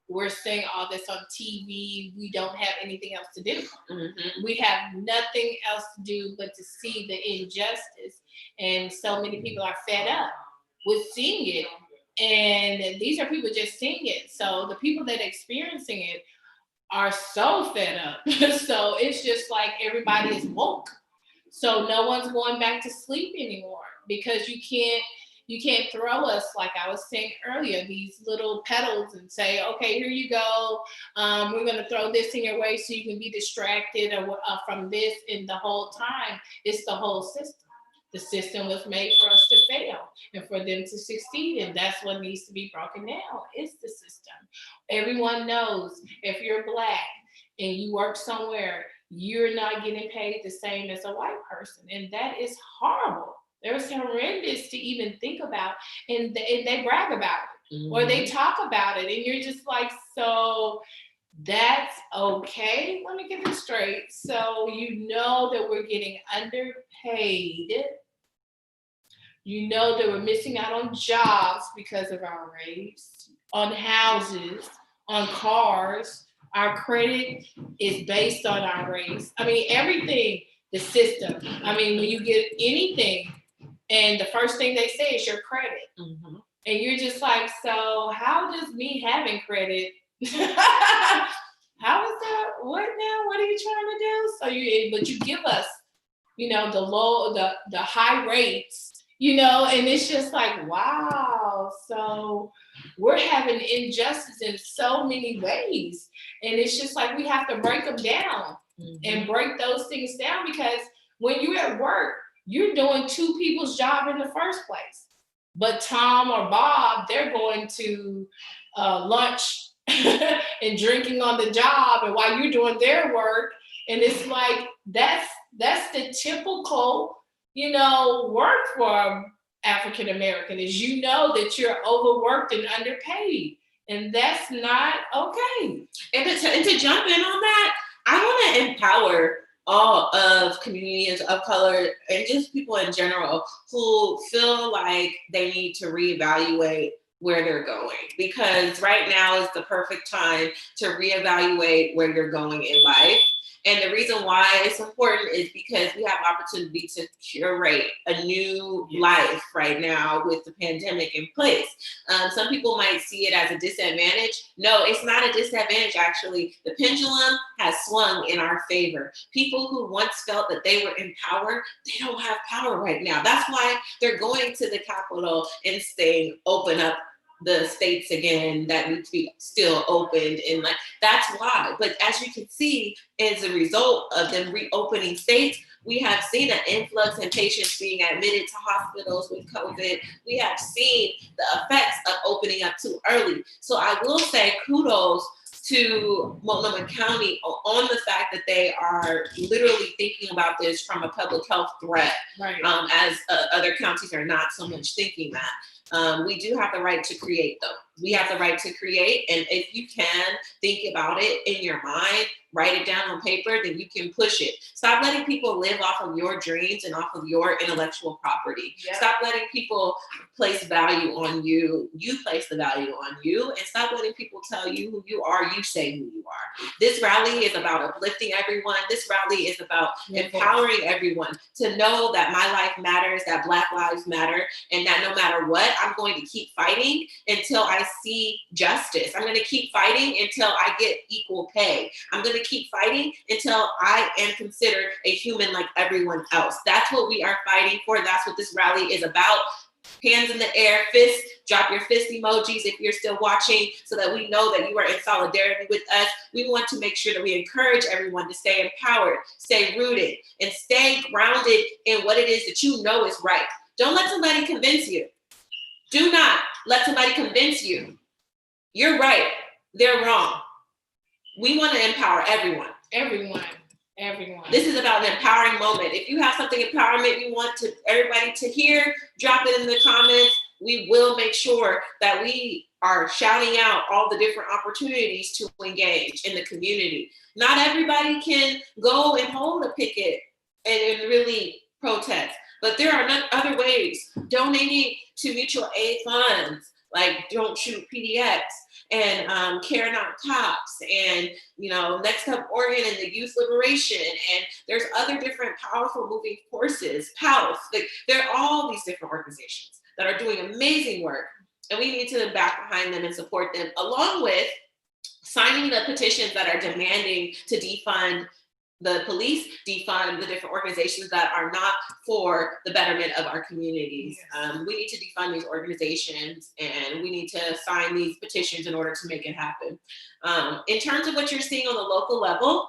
[SPEAKER 1] we're seeing all this on TV. We don't have anything else to do. Mm-hmm. We have nothing else to do but to see the injustice. And so many people are fed up with seeing it. And these are people just seeing it. So the people that are experiencing it are so fed up. So it's just like everybody is woke. So no one's going back to sleep anymore because you can't throw us, like I was saying earlier, these little petals and say, okay, here you go. We're going to throw this in your way so you can be distracted from this. And the whole time, it's the whole system. The system was made for us to fail and for them to succeed. And that's what needs to be broken down. It's the system. Everyone knows if you're Black and you work somewhere, you're not getting paid the same as a white person. And that is horrible. It's horrendous to even think about. And they brag about it. Mm-hmm. Or they talk about it. And you're just like, so that's okay. Let me get this straight. So you know that we're getting underpaid. You know that we're missing out on jobs because of our race, on houses, on cars. Our credit is based on our race. I mean, everything, the system. I mean, when you get anything, and the first thing they say is your credit. Mm-hmm. And you're just like, so how does me having credit how is that? What now? What are you trying to do? But you give us, the high rates, and it's just like, wow. So we're having injustice in so many ways. And it's just like, we have to break them down. Mm-hmm. And break those things down, because when you're at work, you're doing two people's job in the first place. But Tom or Bob, they're going to lunch and drinking on the job, and while you're doing their work. And it's like, that's the typical, work for African American, is that you're overworked and underpaid. And that's not okay.
[SPEAKER 3] And to jump in on that, I want to empower all of communities of color and just people in general who feel like they need to reevaluate where they're going, because right now is the perfect time to reevaluate where you're going in life. And the reason why it's important is because we have opportunity to curate a new life right now with the pandemic in place. Some people might see it as a disadvantage. No, it's not a disadvantage, actually. The pendulum has swung in our favor. People who once felt that they were in power, they don't have power right now. That's why they're going to the Capitol and saying, open up the states again that need to be still opened, and like that's why. But as you can see, as a result of them reopening states, we have seen an influx in patients being admitted to hospitals with COVID. We have seen the effects of opening up too early. So I will say kudos to Multnomah County on the fact that they are literally thinking about this from a public health threat,
[SPEAKER 1] Right.
[SPEAKER 3] as other counties are not so much thinking that. We do have the right to create, though. We have the right to create, and if you can think about it in your mind, write it down on paper, then you can push it. Stop letting people live off of your dreams and off of your intellectual property.
[SPEAKER 1] Yep.
[SPEAKER 3] Stop letting people place value on you. You place the value on you, and stop letting people tell you who you are. You say who you are. This rally is about uplifting everyone. This rally is about empowering everyone to know that my life matters, that Black lives matter, and that no matter what, I'm going to keep fighting until I see justice. I'm going to keep fighting until I get equal pay. I'm going to keep fighting until I am considered a human like everyone else. That's what we are fighting for. That's what this rally is about. Hands in the air, fists, drop your fist emojis if you're still watching, so that we know that you are in solidarity with us. We want to make sure that we encourage everyone to stay empowered, stay rooted, and stay grounded in what it is that you know is right. Don't let somebody convince you. Do not let somebody convince you. You're right, they're wrong. We want to empower everyone.
[SPEAKER 1] Everyone.
[SPEAKER 3] This is about an empowering moment. If you have something empowerment you want to everybody to hear, drop it in the comments. We will make sure that we are shouting out all the different opportunities to engage in the community. Not everybody can go and hold a picket and really protest, but there are other ways. Donating to mutual aid funds like Don't Shoot PDX and Care Not Cops and Next Up Oregon and the Youth Liberation, and there's other different powerful moving forces, PALF. There are all these different organizations that are doing amazing work, and we need to back behind them and support them, along with signing the petitions that are demanding to defund the police, defund the different organizations that are not for the betterment of our communities. We need to defund these organizations, and we need to sign these petitions in order to make it happen. In terms of what you're seeing on the local level,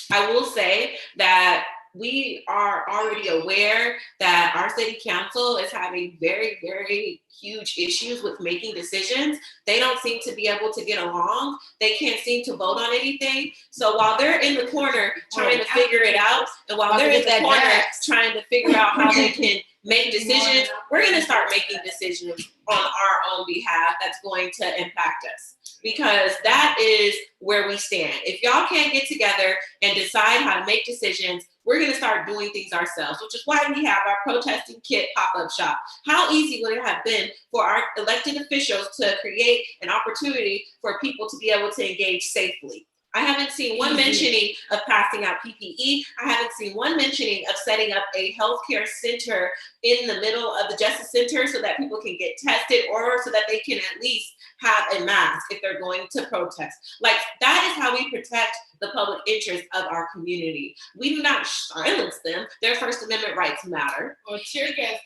[SPEAKER 3] I will say that we are already aware that our city council is having very, very huge issues with making decisions. They don't seem to be able to get along. They can't seem to vote on anything. So while they're in the corner trying to figure it out, and while they're in the corner trying to figure out how they can make decisions, we're going to start making decisions on our own behalf that's going to impact us. Because that is where we stand. If y'all can't get together and decide how to make decisions, we're going to start doing things ourselves, which is why we have our protesting kit pop-up shop. How easy would it have been for our elected officials to create an opportunity for people to be able to engage safely? I haven't seen one mentioning of passing out PPE. I haven't seen one mentioning of setting up a healthcare center in the middle of the Justice Center so that people can get tested, or so that they can at least have a mask if they're going to protest. Like, that is how we protect the public interest of our community. We do not silence them. Their First Amendment rights matter.
[SPEAKER 1] Or tear gas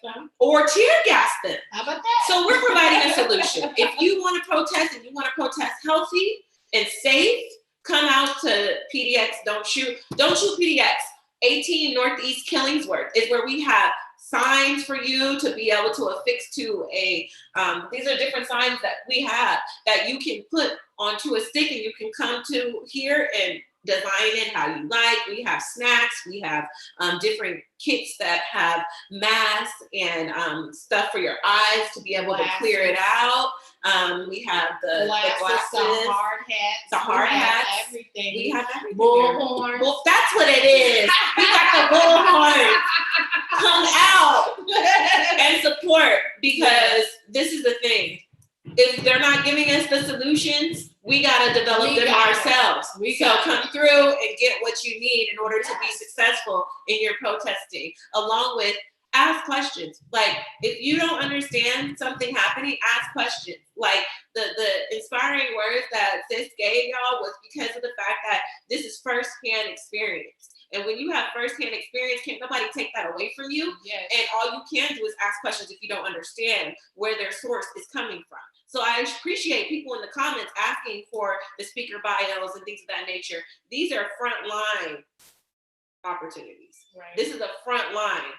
[SPEAKER 1] them.
[SPEAKER 3] How
[SPEAKER 1] about that?
[SPEAKER 3] So we're providing a solution. If you want to protest and you want to protest healthy and safe, come out to PDX Don't Shoot PDX. 18 Northeast Killingsworth is where we have signs for you to be able to affix to a, these are different signs that we have that you can put onto a stick, and you can come to here and design it how you like. We have snacks. We have different kits that have masks and stuff for your eyes to be able to clear it out. We have the glasses,
[SPEAKER 1] the hard hats,
[SPEAKER 3] the hard hats,
[SPEAKER 1] everything.
[SPEAKER 3] We have everything.
[SPEAKER 1] Bullhorns.
[SPEAKER 3] That's what it is. We got the bullhorn. Come out and support, because this is the thing. If they're not giving us the solutions, we gotta develop them ourselves. So come through and get what you need in order to be successful in your protesting, along with ask questions. Like, if you don't understand something happening, ask questions. Like, the inspiring words that sis gave y'all was because of the fact that this is firsthand experience. And when you have firsthand experience, can't nobody take that away from you.
[SPEAKER 1] Yes.
[SPEAKER 3] And all you can do is ask questions if you don't understand where their source is coming from. So I appreciate people in the comments asking for the speaker bios and things of that nature. These are frontline opportunities.
[SPEAKER 1] Right.
[SPEAKER 3] This is a frontline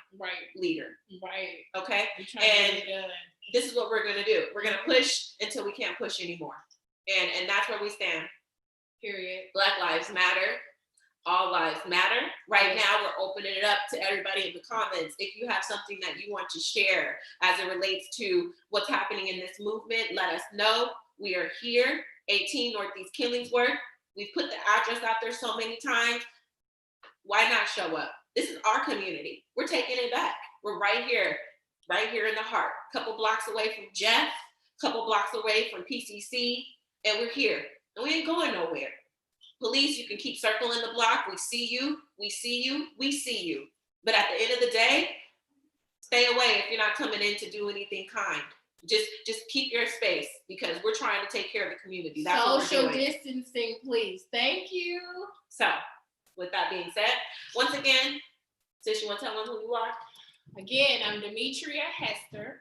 [SPEAKER 3] leader.
[SPEAKER 1] Right.
[SPEAKER 3] Okay?
[SPEAKER 1] We're trying to get it done.
[SPEAKER 3] This is what we're gonna do. We're gonna push until we can't push anymore. And that's where we stand.
[SPEAKER 1] Period.
[SPEAKER 3] Black lives matter. All lives matter. Right now, we're opening it up to everybody in the comments. If you have something that you want to share as it relates to what's happening in this movement, let us know. We are here, 18 Northeast Killingsworth. We've put the address out there so many times. Why not show up? This is our community. We're taking it back. We're right here in the heart. A couple blocks away from Jeff, a couple blocks away from PCC, and we're here. And we ain't going nowhere. Police, you can keep circling the block. We see you, we see you, we see you. But at the end of the day, stay away if you're not coming in to do anything kind. Just keep your space, because we're trying to take care of the community. That's what we're doing.
[SPEAKER 1] Social distancing, please. Thank you.
[SPEAKER 3] So, with that being said, once again, sis, you want to tell them who you are?
[SPEAKER 1] Again, I'm Demetria Hester,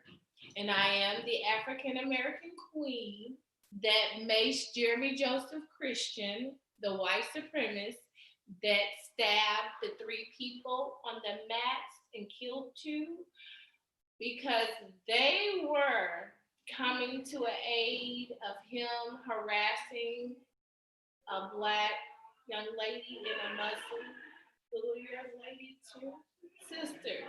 [SPEAKER 1] and I am the African American queen that maced Jeremy Joseph Christian, the white supremacist that stabbed the 3 people on the mats and killed 2, because they were coming to an aid of him harassing a Black young lady and a Muslim little young lady, 2 sisters.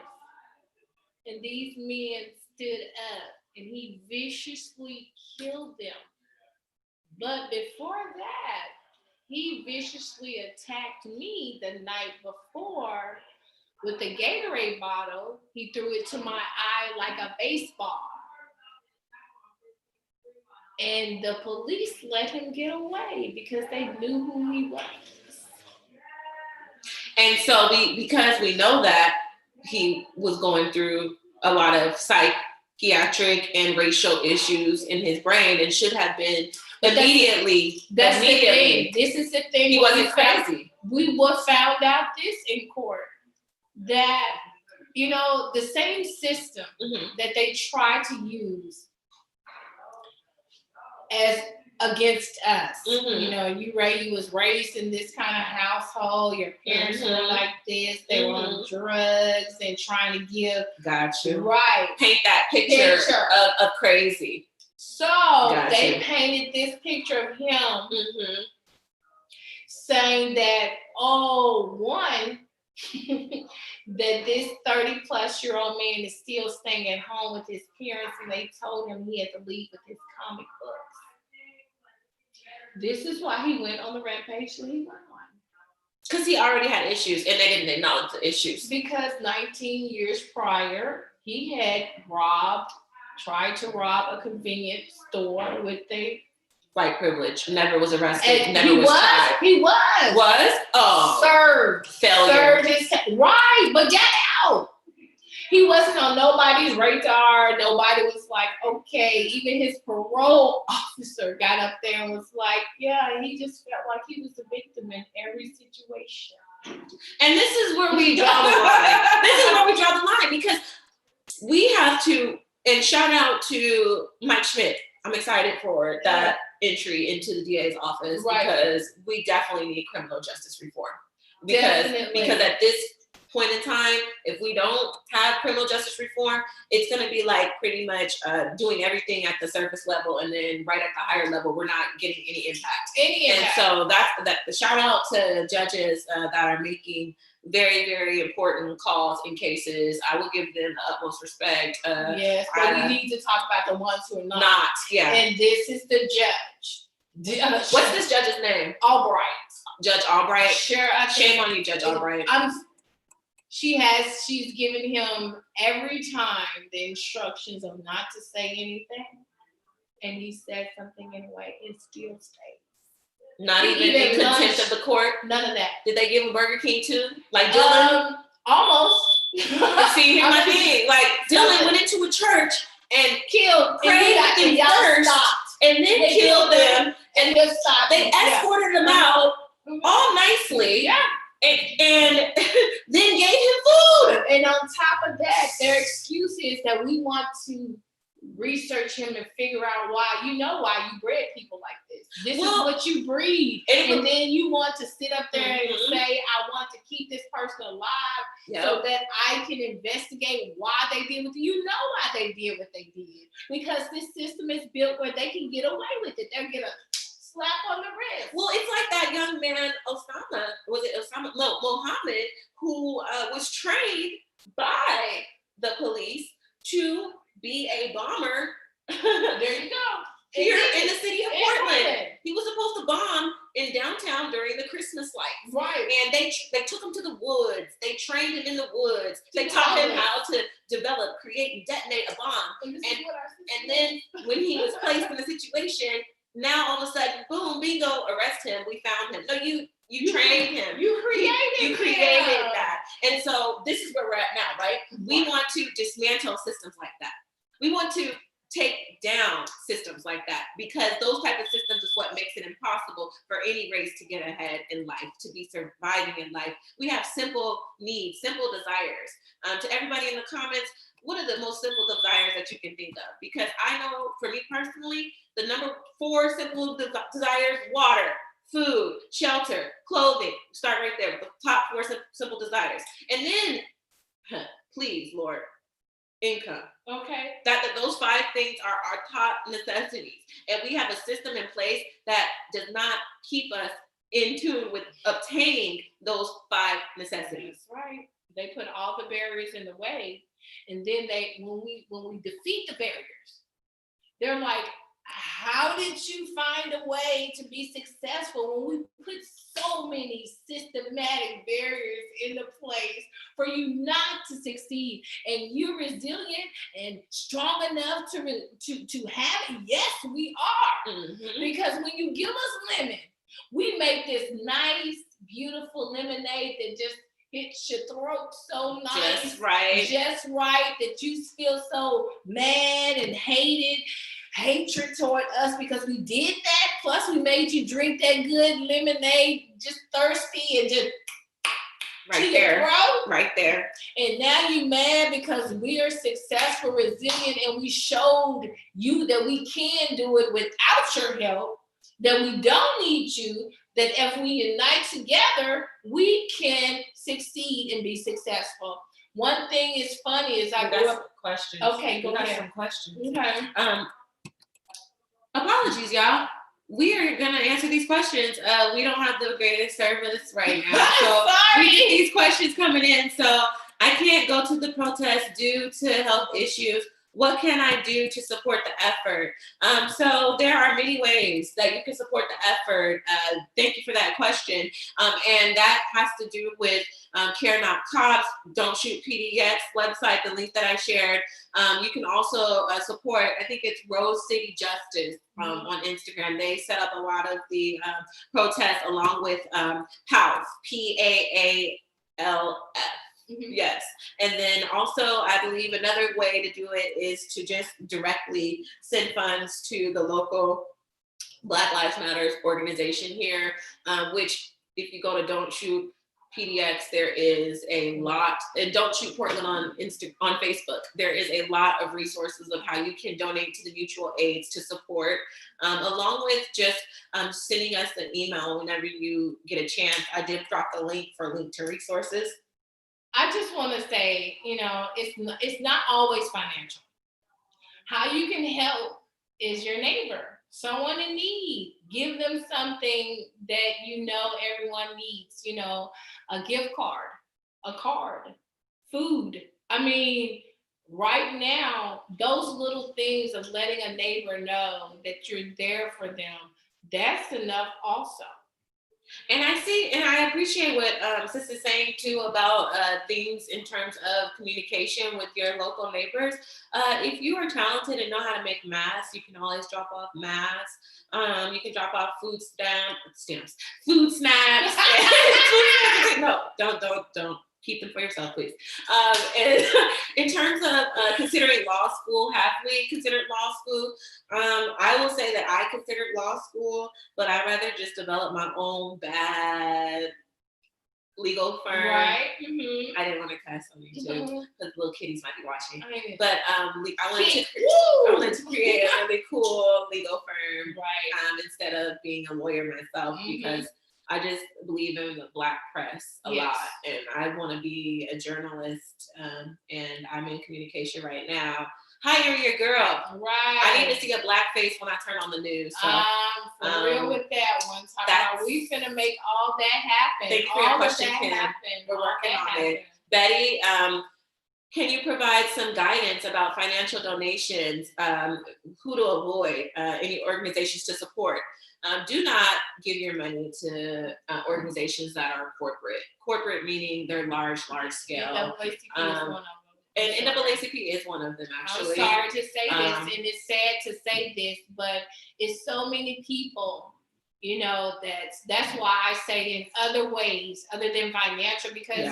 [SPEAKER 1] And these men stood up and he viciously killed them. But before that, he viciously attacked me the night before with a Gatorade bottle. He threw it to my eye like a baseball. And the police let him get away because they knew who he was.
[SPEAKER 3] And so because we know that he was going through a lot of psychiatric and racial issues in his brain and should have been immediately.
[SPEAKER 1] That's the thing. This is the thing.
[SPEAKER 3] He wasn't crazy.
[SPEAKER 1] We found out this in court, that, the same system that they try to use as against us. You was raised in this kind of household. Your parents were like this. They were on drugs and trying to give.
[SPEAKER 3] Got you.
[SPEAKER 1] Right.
[SPEAKER 3] Paint that picture. Of crazy.
[SPEAKER 1] So they painted this picture of him saying that, one, that this 30-plus-year-old man is still staying at home with his parents, and they told him he had to leave with his comic books. This is why he went on the rampage that he went on.
[SPEAKER 3] Because he already had issues, and they didn't acknowledge the issues.
[SPEAKER 1] Because 19 years prior, he had tried to rob a convenience store with a
[SPEAKER 3] white privilege. Never was arrested.
[SPEAKER 1] And
[SPEAKER 3] never was tried.
[SPEAKER 1] He was.
[SPEAKER 3] Was? Oh.
[SPEAKER 1] Served.
[SPEAKER 3] Failure.
[SPEAKER 1] Served his right, but get out. He wasn't on nobody's radar. Nobody was like, okay. Even his parole officer got up there and was like, yeah, he just felt like he was the victim in every situation.
[SPEAKER 3] And this is where we draw the line. Because we have to, and shout out to Mike Schmidt. I'm excited for that entry into the DA's office, because we definitely need criminal justice reform. Because at this point in time, if we don't have criminal justice reform, it's going to be like pretty much doing everything at the surface level, and then right at the higher level, we're not getting any impact. And so that's the shout out to judges that are making very, very important calls in cases. I will give them the utmost respect.
[SPEAKER 1] Yes, but we need to talk about the ones who are not.
[SPEAKER 3] Yeah.
[SPEAKER 1] And this is the judge.
[SPEAKER 3] What's this judge's name?
[SPEAKER 1] Albright.
[SPEAKER 3] Judge Albright.
[SPEAKER 1] Sure.
[SPEAKER 3] Shame on you, Judge Albright.
[SPEAKER 1] She's given him every time the instructions of not to say anything, and he said something anyway. It still stays.
[SPEAKER 3] Not even in contempt of the court.
[SPEAKER 1] None of that.
[SPEAKER 3] Did they give him Burger King too? Like Dylan?
[SPEAKER 1] Almost.
[SPEAKER 3] See, here's my thing. Like Dylan went into a church and
[SPEAKER 1] killed,
[SPEAKER 3] prayed with them first, and then killed them,
[SPEAKER 1] and just stopped.
[SPEAKER 3] They escorted him out all nicely.
[SPEAKER 1] Yeah.
[SPEAKER 3] And then gave him food.
[SPEAKER 1] And on top of that, their excuse is that we want to research him and figure out why. You know why you bred people like this. This is what you breed. And then you want to sit up there and say, I want to keep this person alive so that I can investigate why they did what you know why they did what they did. Because this system is built where they can get away with it. They'll get a slap on the wrist.
[SPEAKER 3] Well, it's like that young man, Mohammed, who was trained by the police to be a bomber.
[SPEAKER 1] There you go.
[SPEAKER 3] Here in the city of Portland. He was supposed to bomb in downtown during the Christmas lights.
[SPEAKER 1] Right.
[SPEAKER 3] And they took him to the woods. They trained him in the woods. They taught him how to develop, create, and detonate a bomb. And then when he was placed in a situation, now all of a sudden, boom, bingo, arrest him. We found him. No, you trained him.
[SPEAKER 1] You created
[SPEAKER 3] that. And so this is where we're at now, right? We want to dismantle systems like that. We want to take down systems like that, because those type of systems is what makes it impossible for any race to get ahead in life, to be surviving in life. We have simple needs, simple desires. To everybody in the comments, what are the most simple desires that you can think of? Because I know for me personally, the number 4 simple desires: water, food, shelter, clothing. Start right there with the top 4 simple desires. And then, please, Lord, income.
[SPEAKER 1] Okay.
[SPEAKER 3] That those 5 things are our top necessities. And we have a system in place that does not keep us in tune with obtaining those 5 necessities.
[SPEAKER 1] That's right. They put all the barriers in the way. And then when we defeat the barriers, they're like, how did you find a way to be successful when we put so many systematic barriers into place for you not to succeed? And you're resilient and strong enough to have it. Yes, we are. Mm-hmm. Because when you give us lemon, we make this nice, beautiful lemonade that just hits your throat so nice. Just right, that you feel so mad and hatred toward us because we did that. Plus we made you drink that good lemonade, just thirsty and just
[SPEAKER 3] right there.
[SPEAKER 1] And now you mad because we are successful, resilient, and we showed you that we can do it without your help, that we don't need you, that if we unite together, we can succeed and be successful. One thing is funny is I grew up.
[SPEAKER 3] Questions.
[SPEAKER 1] Okay, go ahead.
[SPEAKER 3] Some questions.
[SPEAKER 1] Okay.
[SPEAKER 3] Apologies, y'all. We are gonna answer these questions. We don't have the greatest service right now, so we get these questions coming in. So I can't go to the protest due to health issues. What can I do to support the effort? So there are many ways that you can support the effort. Thank you for that question. And that has to do with Care Not Cops, Don't Shoot PDX website, the link that I shared. You can also support, I think it's Rose City Justice on Instagram. They set up a lot of the protests along with PALF, PAALF. Mm-hmm. Yes. And then also, I believe another way to do it is to just directly send funds to the local Black Lives Matter organization here, which if you go to Don't Shoot PDX, there is a lot, and Don't Shoot Portland on Facebook. There is a lot of resources of how you can donate to the mutual aids to support, along with just sending us an email whenever you get a chance. I did drop the link for Link to Resources.
[SPEAKER 1] I just want to say, it's not always financial. How you can help is your neighbor, someone in need. Give them something that everyone needs, a gift card, a card, food. I mean, right now, those little things of letting a neighbor know that you're there for them, that's enough also.
[SPEAKER 3] And I appreciate what Sis is saying too about things in terms of communication with your local neighbors. If you are talented and know how to make masks, you can always drop off masks. You can drop off food snacks. No, don't. Keep them for yourself, please. And in terms of considering law school, have we considered law school? I will say that I considered law school, but I'd rather just develop my own bad legal firm.
[SPEAKER 1] Right. Mm-hmm.
[SPEAKER 3] I didn't want to cuss on YouTube because little kitties might be watching. But I
[SPEAKER 1] I
[SPEAKER 3] wanted to create a really cool legal firm,
[SPEAKER 1] right.
[SPEAKER 3] Instead of being a lawyer myself, because I just believe in the Black press a lot, and I want to be a journalist, and I'm in communication right now. Hire your girl.
[SPEAKER 1] Right.
[SPEAKER 3] I need to see a Black face when I turn on the news. So,
[SPEAKER 1] for real with that one. We finna make all that happen.
[SPEAKER 3] Thank you for your question,
[SPEAKER 1] Kim.
[SPEAKER 3] We're working on it. Betty, can you provide some guidance about financial donations, who to avoid, any organizations to support? Do not give your money to organizations that are corporate. Corporate meaning they're large scale. And NAACP is one of them, actually.
[SPEAKER 1] I'm sorry to say this, and it's sad to say this, but it's so many people, that's why I say in other ways other than financial, because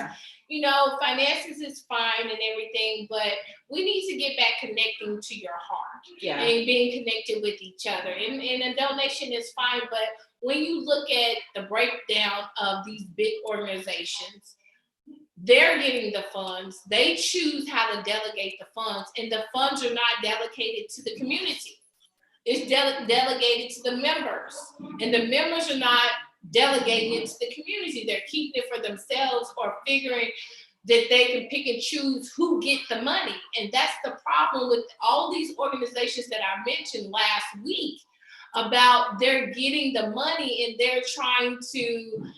[SPEAKER 1] finances is fine and everything, but we need to get back connecting to your heart and being connected with each other. And a donation is fine, but when you look at the breakdown of these big organizations, they're getting the funds. They choose how to delegate the funds, and the funds are not delegated to the community. It's delegated to the members, and the members are not delegating it to the community. They're keeping it for themselves or figuring that they can pick and choose who get the money. And that's the problem with all these organizations that I mentioned last week about they're getting the money and they're trying to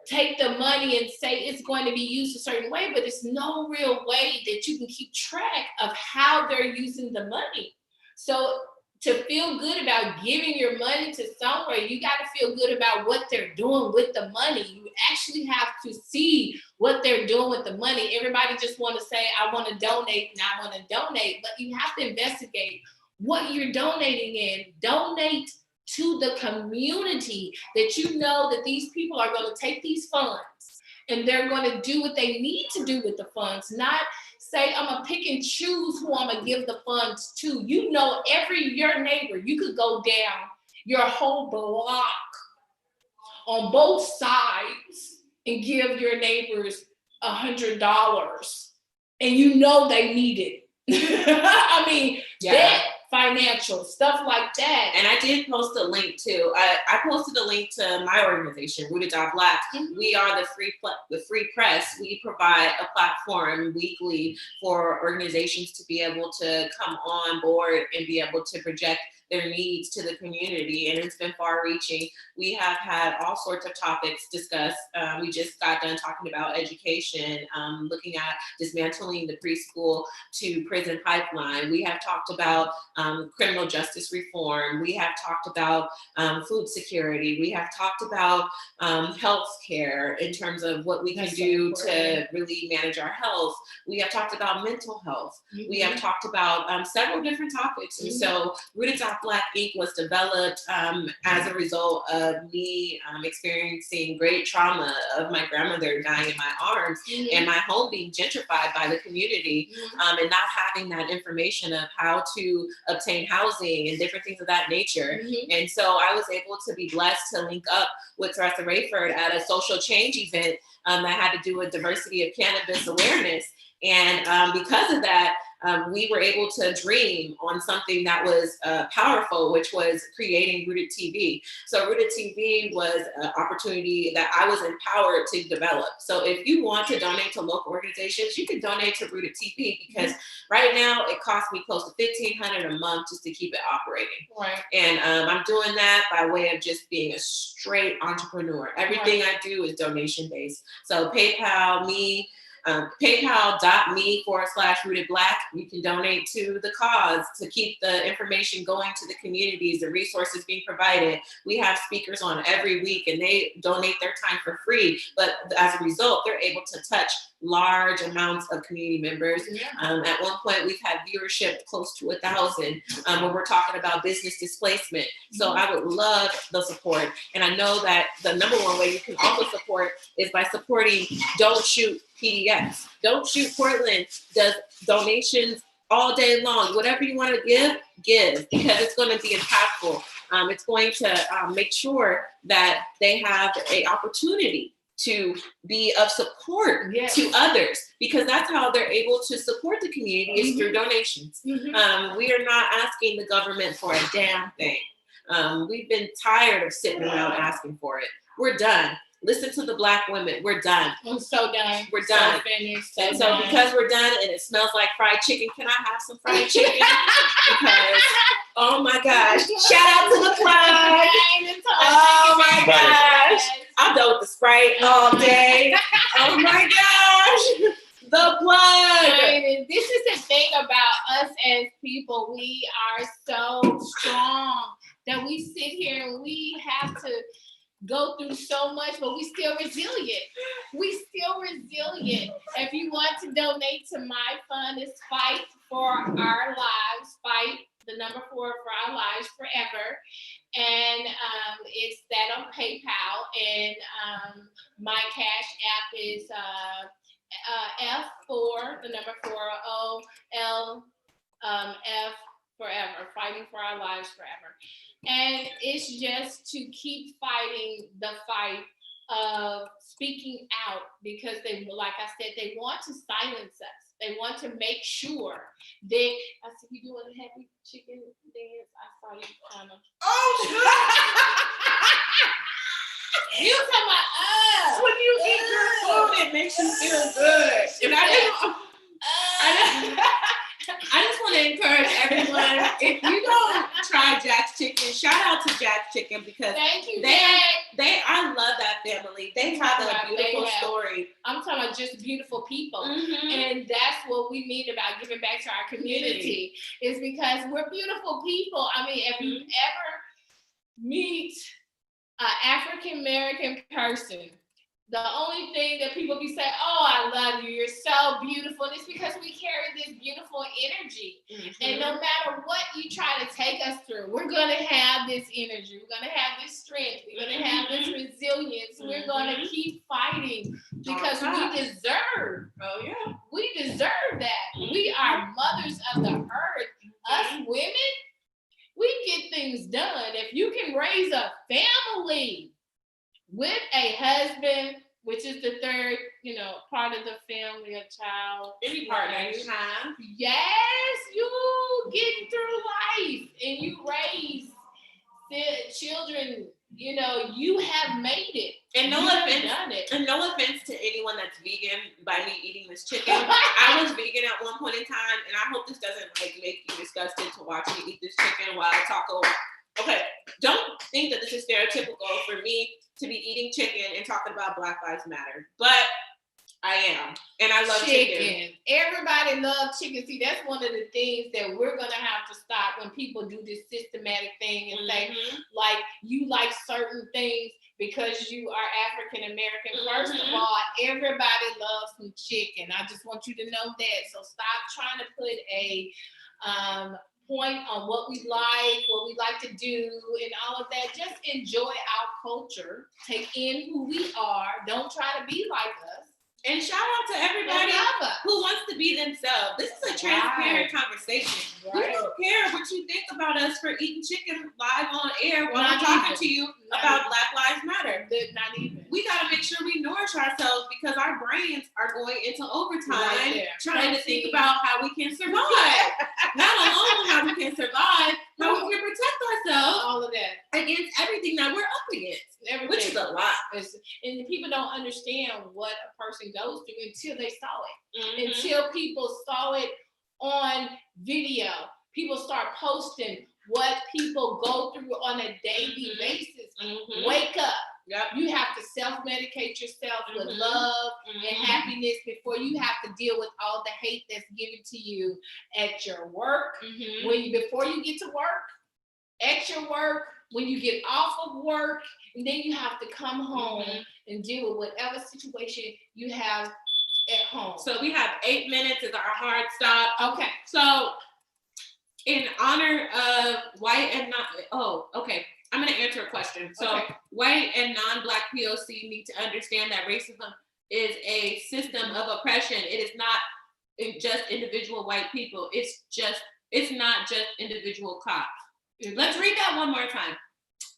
[SPEAKER 1] take the money and say it's going to be used a certain way, but it's no real way that you can keep track of how they're using the money. So to feel good about giving your money to somewhere, you got to feel good about what they're doing with the money. You actually have to see what they're doing with the money. Everybody just want to say, I want to donate and I want to donate, but you have to investigate what you're donating in. Donate to the community that you know that these people are going to take these funds and they're going to do what they need to do with the funds, not say, I'm going to pick and choose who I'm going to give the funds to. Your neighbor, you could go down your whole block on both sides and give your neighbors $100 and they need it. I mean, that financial stuff like that.
[SPEAKER 3] And I did post a link too. I posted a link to my organization, Rooted.Black. We are the free press. We provide a platform weekly for organizations to be able to come on board and be able to project their needs to the community, and it's been far-reaching. We have had all sorts of topics discussed. We just got done talking about education, looking at dismantling the preschool to prison pipeline. We have talked about criminal justice reform. We have talked about food security. We have talked about health care in terms of what we can do to really manage our health. We have talked about mental health. We have talked about several different topics. And so Rooted.Black Inc. was developed as a result of me experiencing great trauma of my grandmother dying in my arms and my home being gentrified by the community, and not having that information of how to obtain housing and different things of that nature. And so I was able to be blessed to link up with Teresa Rayford at a social change event that had to do with diversity of cannabis awareness. And because of that, we were able to dream on something that was powerful, which was creating Rooted TV. So Rooted TV was an opportunity that I was empowered to develop. So if you want to donate to local organizations, you can donate to Rooted TV, because right now it costs me close to $1,500 a month just to keep it operating.
[SPEAKER 1] Right.
[SPEAKER 3] And I'm doing that by way of just being a straight entrepreneur. Everything I do is donation based. So PayPal, paypal.me/Rooted Black. You can donate to the cause to keep the information going to the communities, the resources being provided. We have speakers on every week and they donate their time for free. But as a result, they're able to touch large amounts of community members. At one point, we've had viewership close to 1,000 when we're talking about business displacement. So I would love the support. And I know that the number one way you can also support is by supporting Don't Shoot PDX. Don't Shoot Portland does donations all day long. Whatever you want to give, because it's going to be impactful. It's going to make sure that they have an opportunity to be of support to others, because that's how they're able to support the community is through donations. We are not asking the government for a damn thing. We've been tired of sitting around asking for it. We're done. Listen to the Black women. We're done.
[SPEAKER 1] I'm so done.
[SPEAKER 3] We're done.
[SPEAKER 1] So finished.
[SPEAKER 3] And so
[SPEAKER 1] done.
[SPEAKER 3] because we're done and it smells like fried chicken, can I have some fried chicken? Because, oh my gosh. Shout out to the plug. Oh my gosh. I'm done with the Sprite all day. Oh my gosh. The plug.
[SPEAKER 1] And this is the thing about us as people. We are so strong that we sit here and we have to go through so much, but we still resilient. If you want to donate to my fund, it's Fight for Our Lives, Fight the number 4 for Our Lives Forever. And it's that on PayPal. And my cash app is F4, the number 4oLF forever, Fighting for Our Lives Forever. And it's just to keep fighting the fight of speaking out, because they, like I said, they want to silence us. They want to make sure that, I see you doing a happy chicken dance. I saw you kind of.
[SPEAKER 3] Oh,
[SPEAKER 1] You talking about us.
[SPEAKER 3] when you eat good food, it makes you feel good. And I just want to encourage everyone, if you don't try Jack's Chicken, shout out to Jack's Chicken, because
[SPEAKER 1] Thank you, Jack.
[SPEAKER 3] I love that family. They have a beautiful story.
[SPEAKER 1] I'm talking about just beautiful people. And that's what we mean about giving back to our community, is because we're beautiful people. I mean, if you ever meet an African American person, the only thing that people be saying, oh, I love you, you're so beautiful, and it's because we carry this beautiful energy. And no matter what you try to take us through, we're going to have this energy, we're going to have this strength, we're going to have this resilience, we're going to keep fighting, because we deserve, we deserve that. We are mothers of the earth. Us women, we get things done. If you can raise a family with a husband, which is the third, part of the family, a child.
[SPEAKER 3] Any partner you have.
[SPEAKER 1] Yes, you get through life and you raise the children, you have made it.
[SPEAKER 3] And no offense to anyone that's vegan by me eating this chicken. I was vegan at one point in time, and I hope this doesn't make you disgusted to watch me eat this chicken while I talk over. Okay, don't think that this is stereotypical for me to be eating chicken and talking about Black Lives Matter, but I am, and I love chicken.
[SPEAKER 1] Everybody loves chicken. See, that's one of the things that we're gonna have to stop when people do this systematic thing and say, like, you like certain things because you are African American. First of all, everybody loves some chicken. I just want you to know that. So stop trying to put a point on what we like to do and all of that. Just enjoy our culture, take in who we are, don't try to be like us.
[SPEAKER 3] And shout out to everybody who wants to be themselves. This is a transparent conversation. We don't care what you think about us for eating chicken live on air while I'm talking to you about Black Lives Matter.
[SPEAKER 1] Not even.
[SPEAKER 3] We gotta make sure we nourish ourselves because our brains are going into overtime trying to think about how we can survive. Not alone how we can survive, how we can protect ourselves
[SPEAKER 1] All of that.
[SPEAKER 3] against everything that we're up against,
[SPEAKER 1] Everything.
[SPEAKER 3] which is a lot.
[SPEAKER 1] And people don't understand what a person goes through until they saw it.
[SPEAKER 3] Mhm.
[SPEAKER 1] Until people saw it on video. People start posting what people go through on a daily basis.
[SPEAKER 3] Mhm.
[SPEAKER 1] Wake up.
[SPEAKER 3] Yep.
[SPEAKER 1] You have to self-medicate yourself with
[SPEAKER 3] Mhm.
[SPEAKER 1] love
[SPEAKER 3] Mhm.
[SPEAKER 1] and happiness before you have to deal with all the hate that's given to you at your work.
[SPEAKER 3] Mhm.
[SPEAKER 1] Before you get to work, at your work, when you get off of work, and then you have to come home and deal with whatever situation you have at home.
[SPEAKER 3] So we have 8 minutes as our hard stop.
[SPEAKER 1] Okay.
[SPEAKER 3] So in honor of white and I'm going to answer a question. So
[SPEAKER 1] Okay.
[SPEAKER 3] white and non-Black POC need to understand that racism is a system of oppression. It is not just individual white people. It's not just individual cops. Let's read that one more time.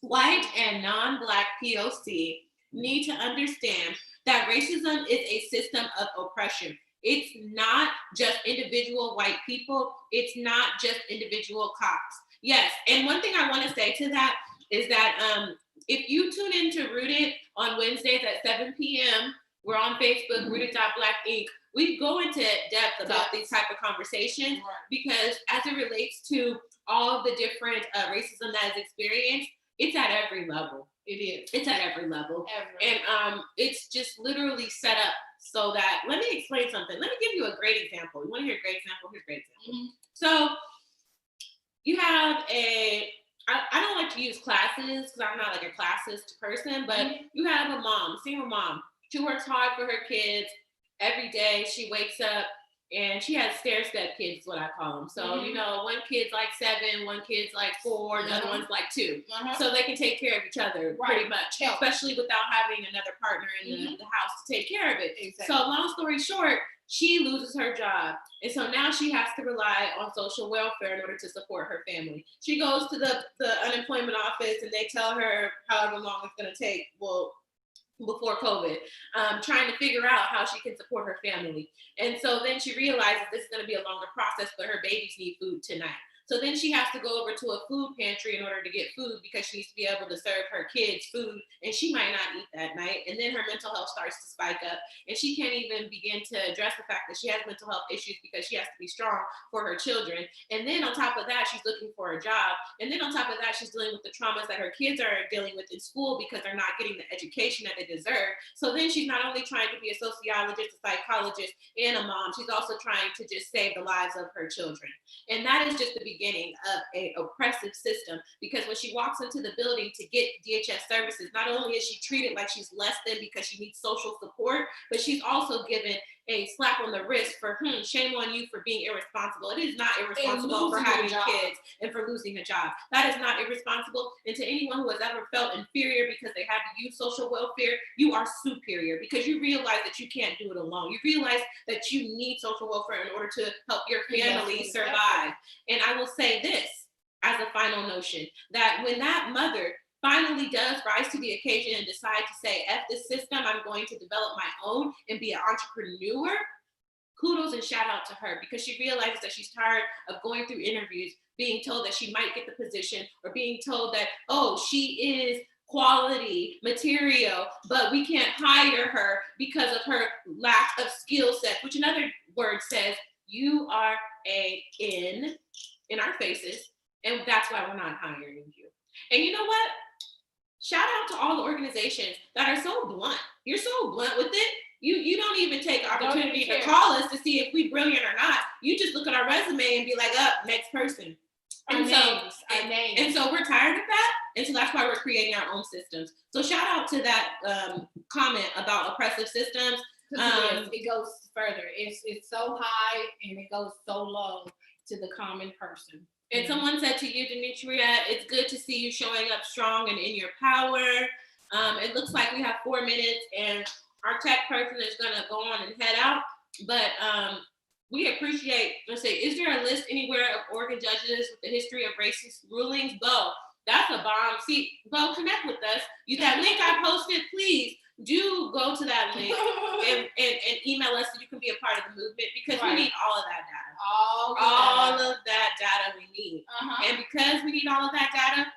[SPEAKER 3] White and non-Black POC need to understand that racism is a system of oppression. It's not just individual white people. It's not just individual cops. Yes, and one thing I want to say to that is that if you tune into Rooted on Wednesdays at 7 p.m., we're on Facebook, Rooted.Black Inc. We go into depth about these type of conversations because as it relates to all the different racism that is experienced, it's at every level.
[SPEAKER 1] It is.
[SPEAKER 3] It's at every level.
[SPEAKER 1] Every.
[SPEAKER 3] And it's just literally set up so that, let me explain something. Let me give you a great example. You want to hear a great example? Here's a great example. So you have I don't like to use classes because I'm not like a classist person, but you have a mom, single mom. She works hard for her kids every day. She wakes up and she has stair-step kids, is what I call them. So, you know, one kid's like 7, one kid's like 4, the other one's like 2. So they can take care of each other pretty much, especially without having another partner in the house to take care of it.
[SPEAKER 1] Exactly.
[SPEAKER 3] So long story short, she loses her job. And so now she has to rely on social welfare in order to support her family. She goes to the unemployment office and they tell her however long it's going to take, before COVID, trying to figure out how she can support her family. And so then she realizes this is going to be a longer process, but her babies need food tonight. So then she has to go over to a food pantry in order to get food because she needs to be able to serve her kids food, and she might not eat that night. And then her mental health starts to spike up, and she can't even begin to address the fact that she has mental health issues because she has to be strong for her children. And then on top of that, she's looking for a job. And then on top of that, she's dealing with the traumas that her kids are dealing with in school because they're not getting the education that they deserve. So then she's not only trying to be a sociologist, a psychologist, and a mom, she's also trying to just save the lives of her children. And that is just the beginning of an oppressive system, because when she walks into the building to get DHS services, not only is she treated like she's less than because she needs social support, but she's also given a slap on the wrist for shame on you for being irresponsible. It is not irresponsible for having kids and for losing a job. That is not irresponsible. And to anyone who has ever felt inferior because they had to use social welfare, you are superior because you realize that you can't do it alone. You realize that you need social welfare in order to help your family survive. And I will say this as a final notion, that when that mother finally does rise to the occasion and decide to say, F this system, I'm going to develop my own and be an entrepreneur, kudos and shout out to her, because she realizes that she's tired of going through interviews, being told that she might get the position, or being told that, oh, she is quality material, but we can't hire her because of her lack of skill set, which in other words says, you are in our faces, and that's why we're not hiring you. And you know what? Shout out to all the organizations that are so blunt. You're so blunt with it. You don't even take opportunity to call us to see if we're brilliant or not. You just look at our resume and be like, next person. And so we're tired of that. And so that's why we're creating our own systems. So shout out to that comment about oppressive systems.
[SPEAKER 1] It goes further. It's so high and it goes so low to the common person.
[SPEAKER 3] And someone said to you, Demetria, it's good to see you showing up strong and in your power. It looks like we have 4 minutes and our tech person is gonna go on and head out, but we appreciate, let's say, is there a list anywhere of Oregon judges with the history of racist rulings? Bo, that's a bomb. See, Bo, connect with us. Use that link I posted, please. Do go to that link and email us so you can be a part of the movement, because we need all of that data. All of that data we need. And because we need all of that data,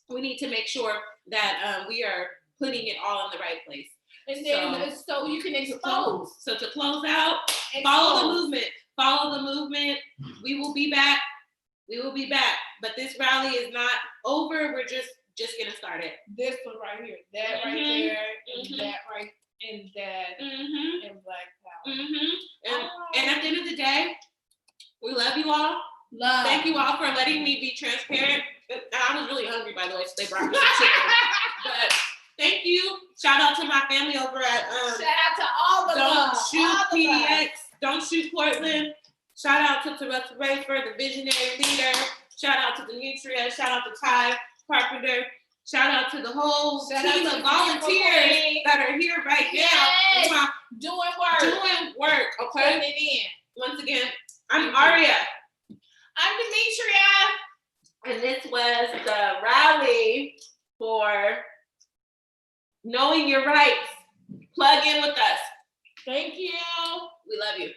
[SPEAKER 3] we need to make sure that we are putting it all in the right place.
[SPEAKER 1] And then so you can expose.
[SPEAKER 3] So to close out, follow the movement. Follow the movement. We will be back. We will be back. But this rally is not over. We're just getting started.
[SPEAKER 1] This one right here, that right there, and that right, and that, and Black Power.
[SPEAKER 3] And at the end of the day, we love you all. Thank you all for letting me be transparent. I was really hungry, by the way, so they brought me some chicken. But thank you. Shout out to my family over at
[SPEAKER 1] shout out to all the
[SPEAKER 3] Don't
[SPEAKER 1] love,
[SPEAKER 3] Shoot
[SPEAKER 1] all the
[SPEAKER 3] PDX.
[SPEAKER 1] love.
[SPEAKER 3] Don't Shoot Portland. Shout out to Teresa Rayford, the visionary leader. Shout out to Demetria. Shout out to Ty Carpenter. Shout out to the whole team of volunteers that are here right now. Doing work. Okay.
[SPEAKER 1] Putting it in.
[SPEAKER 3] Once again, I'm Aria.
[SPEAKER 1] I'm Demetria.
[SPEAKER 3] And this was the rally for knowing your rights. Plug in with us.
[SPEAKER 1] Thank you.
[SPEAKER 3] We love you.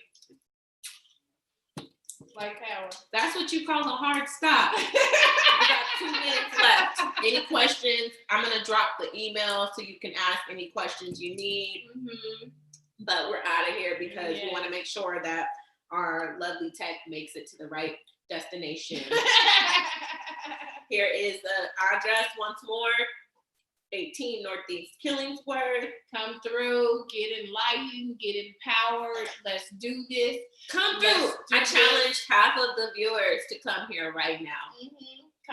[SPEAKER 1] Black Power.
[SPEAKER 3] That's what you call a hard stop. We got 2 minutes left. Any questions? I'm going to drop the email so you can ask any questions you need. But we're out of here because we want to make sure that our lovely tech makes it to the right destination. Here is the address once more. 18 Northeast Killingsworth.
[SPEAKER 1] Come through, get enlightened, get empowered. Let's do this.
[SPEAKER 3] Come through. I challenge half of the viewers to come here right now.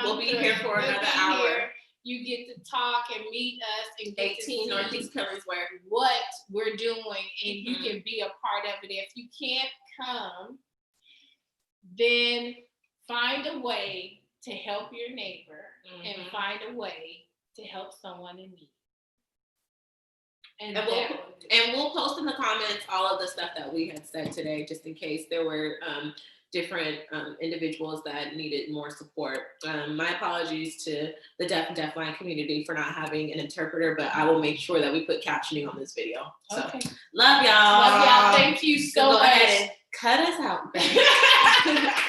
[SPEAKER 3] We'll be here for another hour.
[SPEAKER 1] You get to talk and meet us and get
[SPEAKER 3] 18
[SPEAKER 1] to
[SPEAKER 3] Northeast
[SPEAKER 1] see
[SPEAKER 3] Killingsworth.
[SPEAKER 1] what we're doing, and you can be a part of it. If you can't come, then find a way to help your neighbor and find a way to help someone in need. And
[SPEAKER 3] we'll post in the comments all of the stuff that we had said today, just in case there were different individuals that needed more support. My apologies to the deaf and deafblind community for not having an interpreter, but I will make sure that we put captioning on this video. So love y'all.
[SPEAKER 1] Love y'all. Thank you so much.
[SPEAKER 3] Go ahead and cut us out.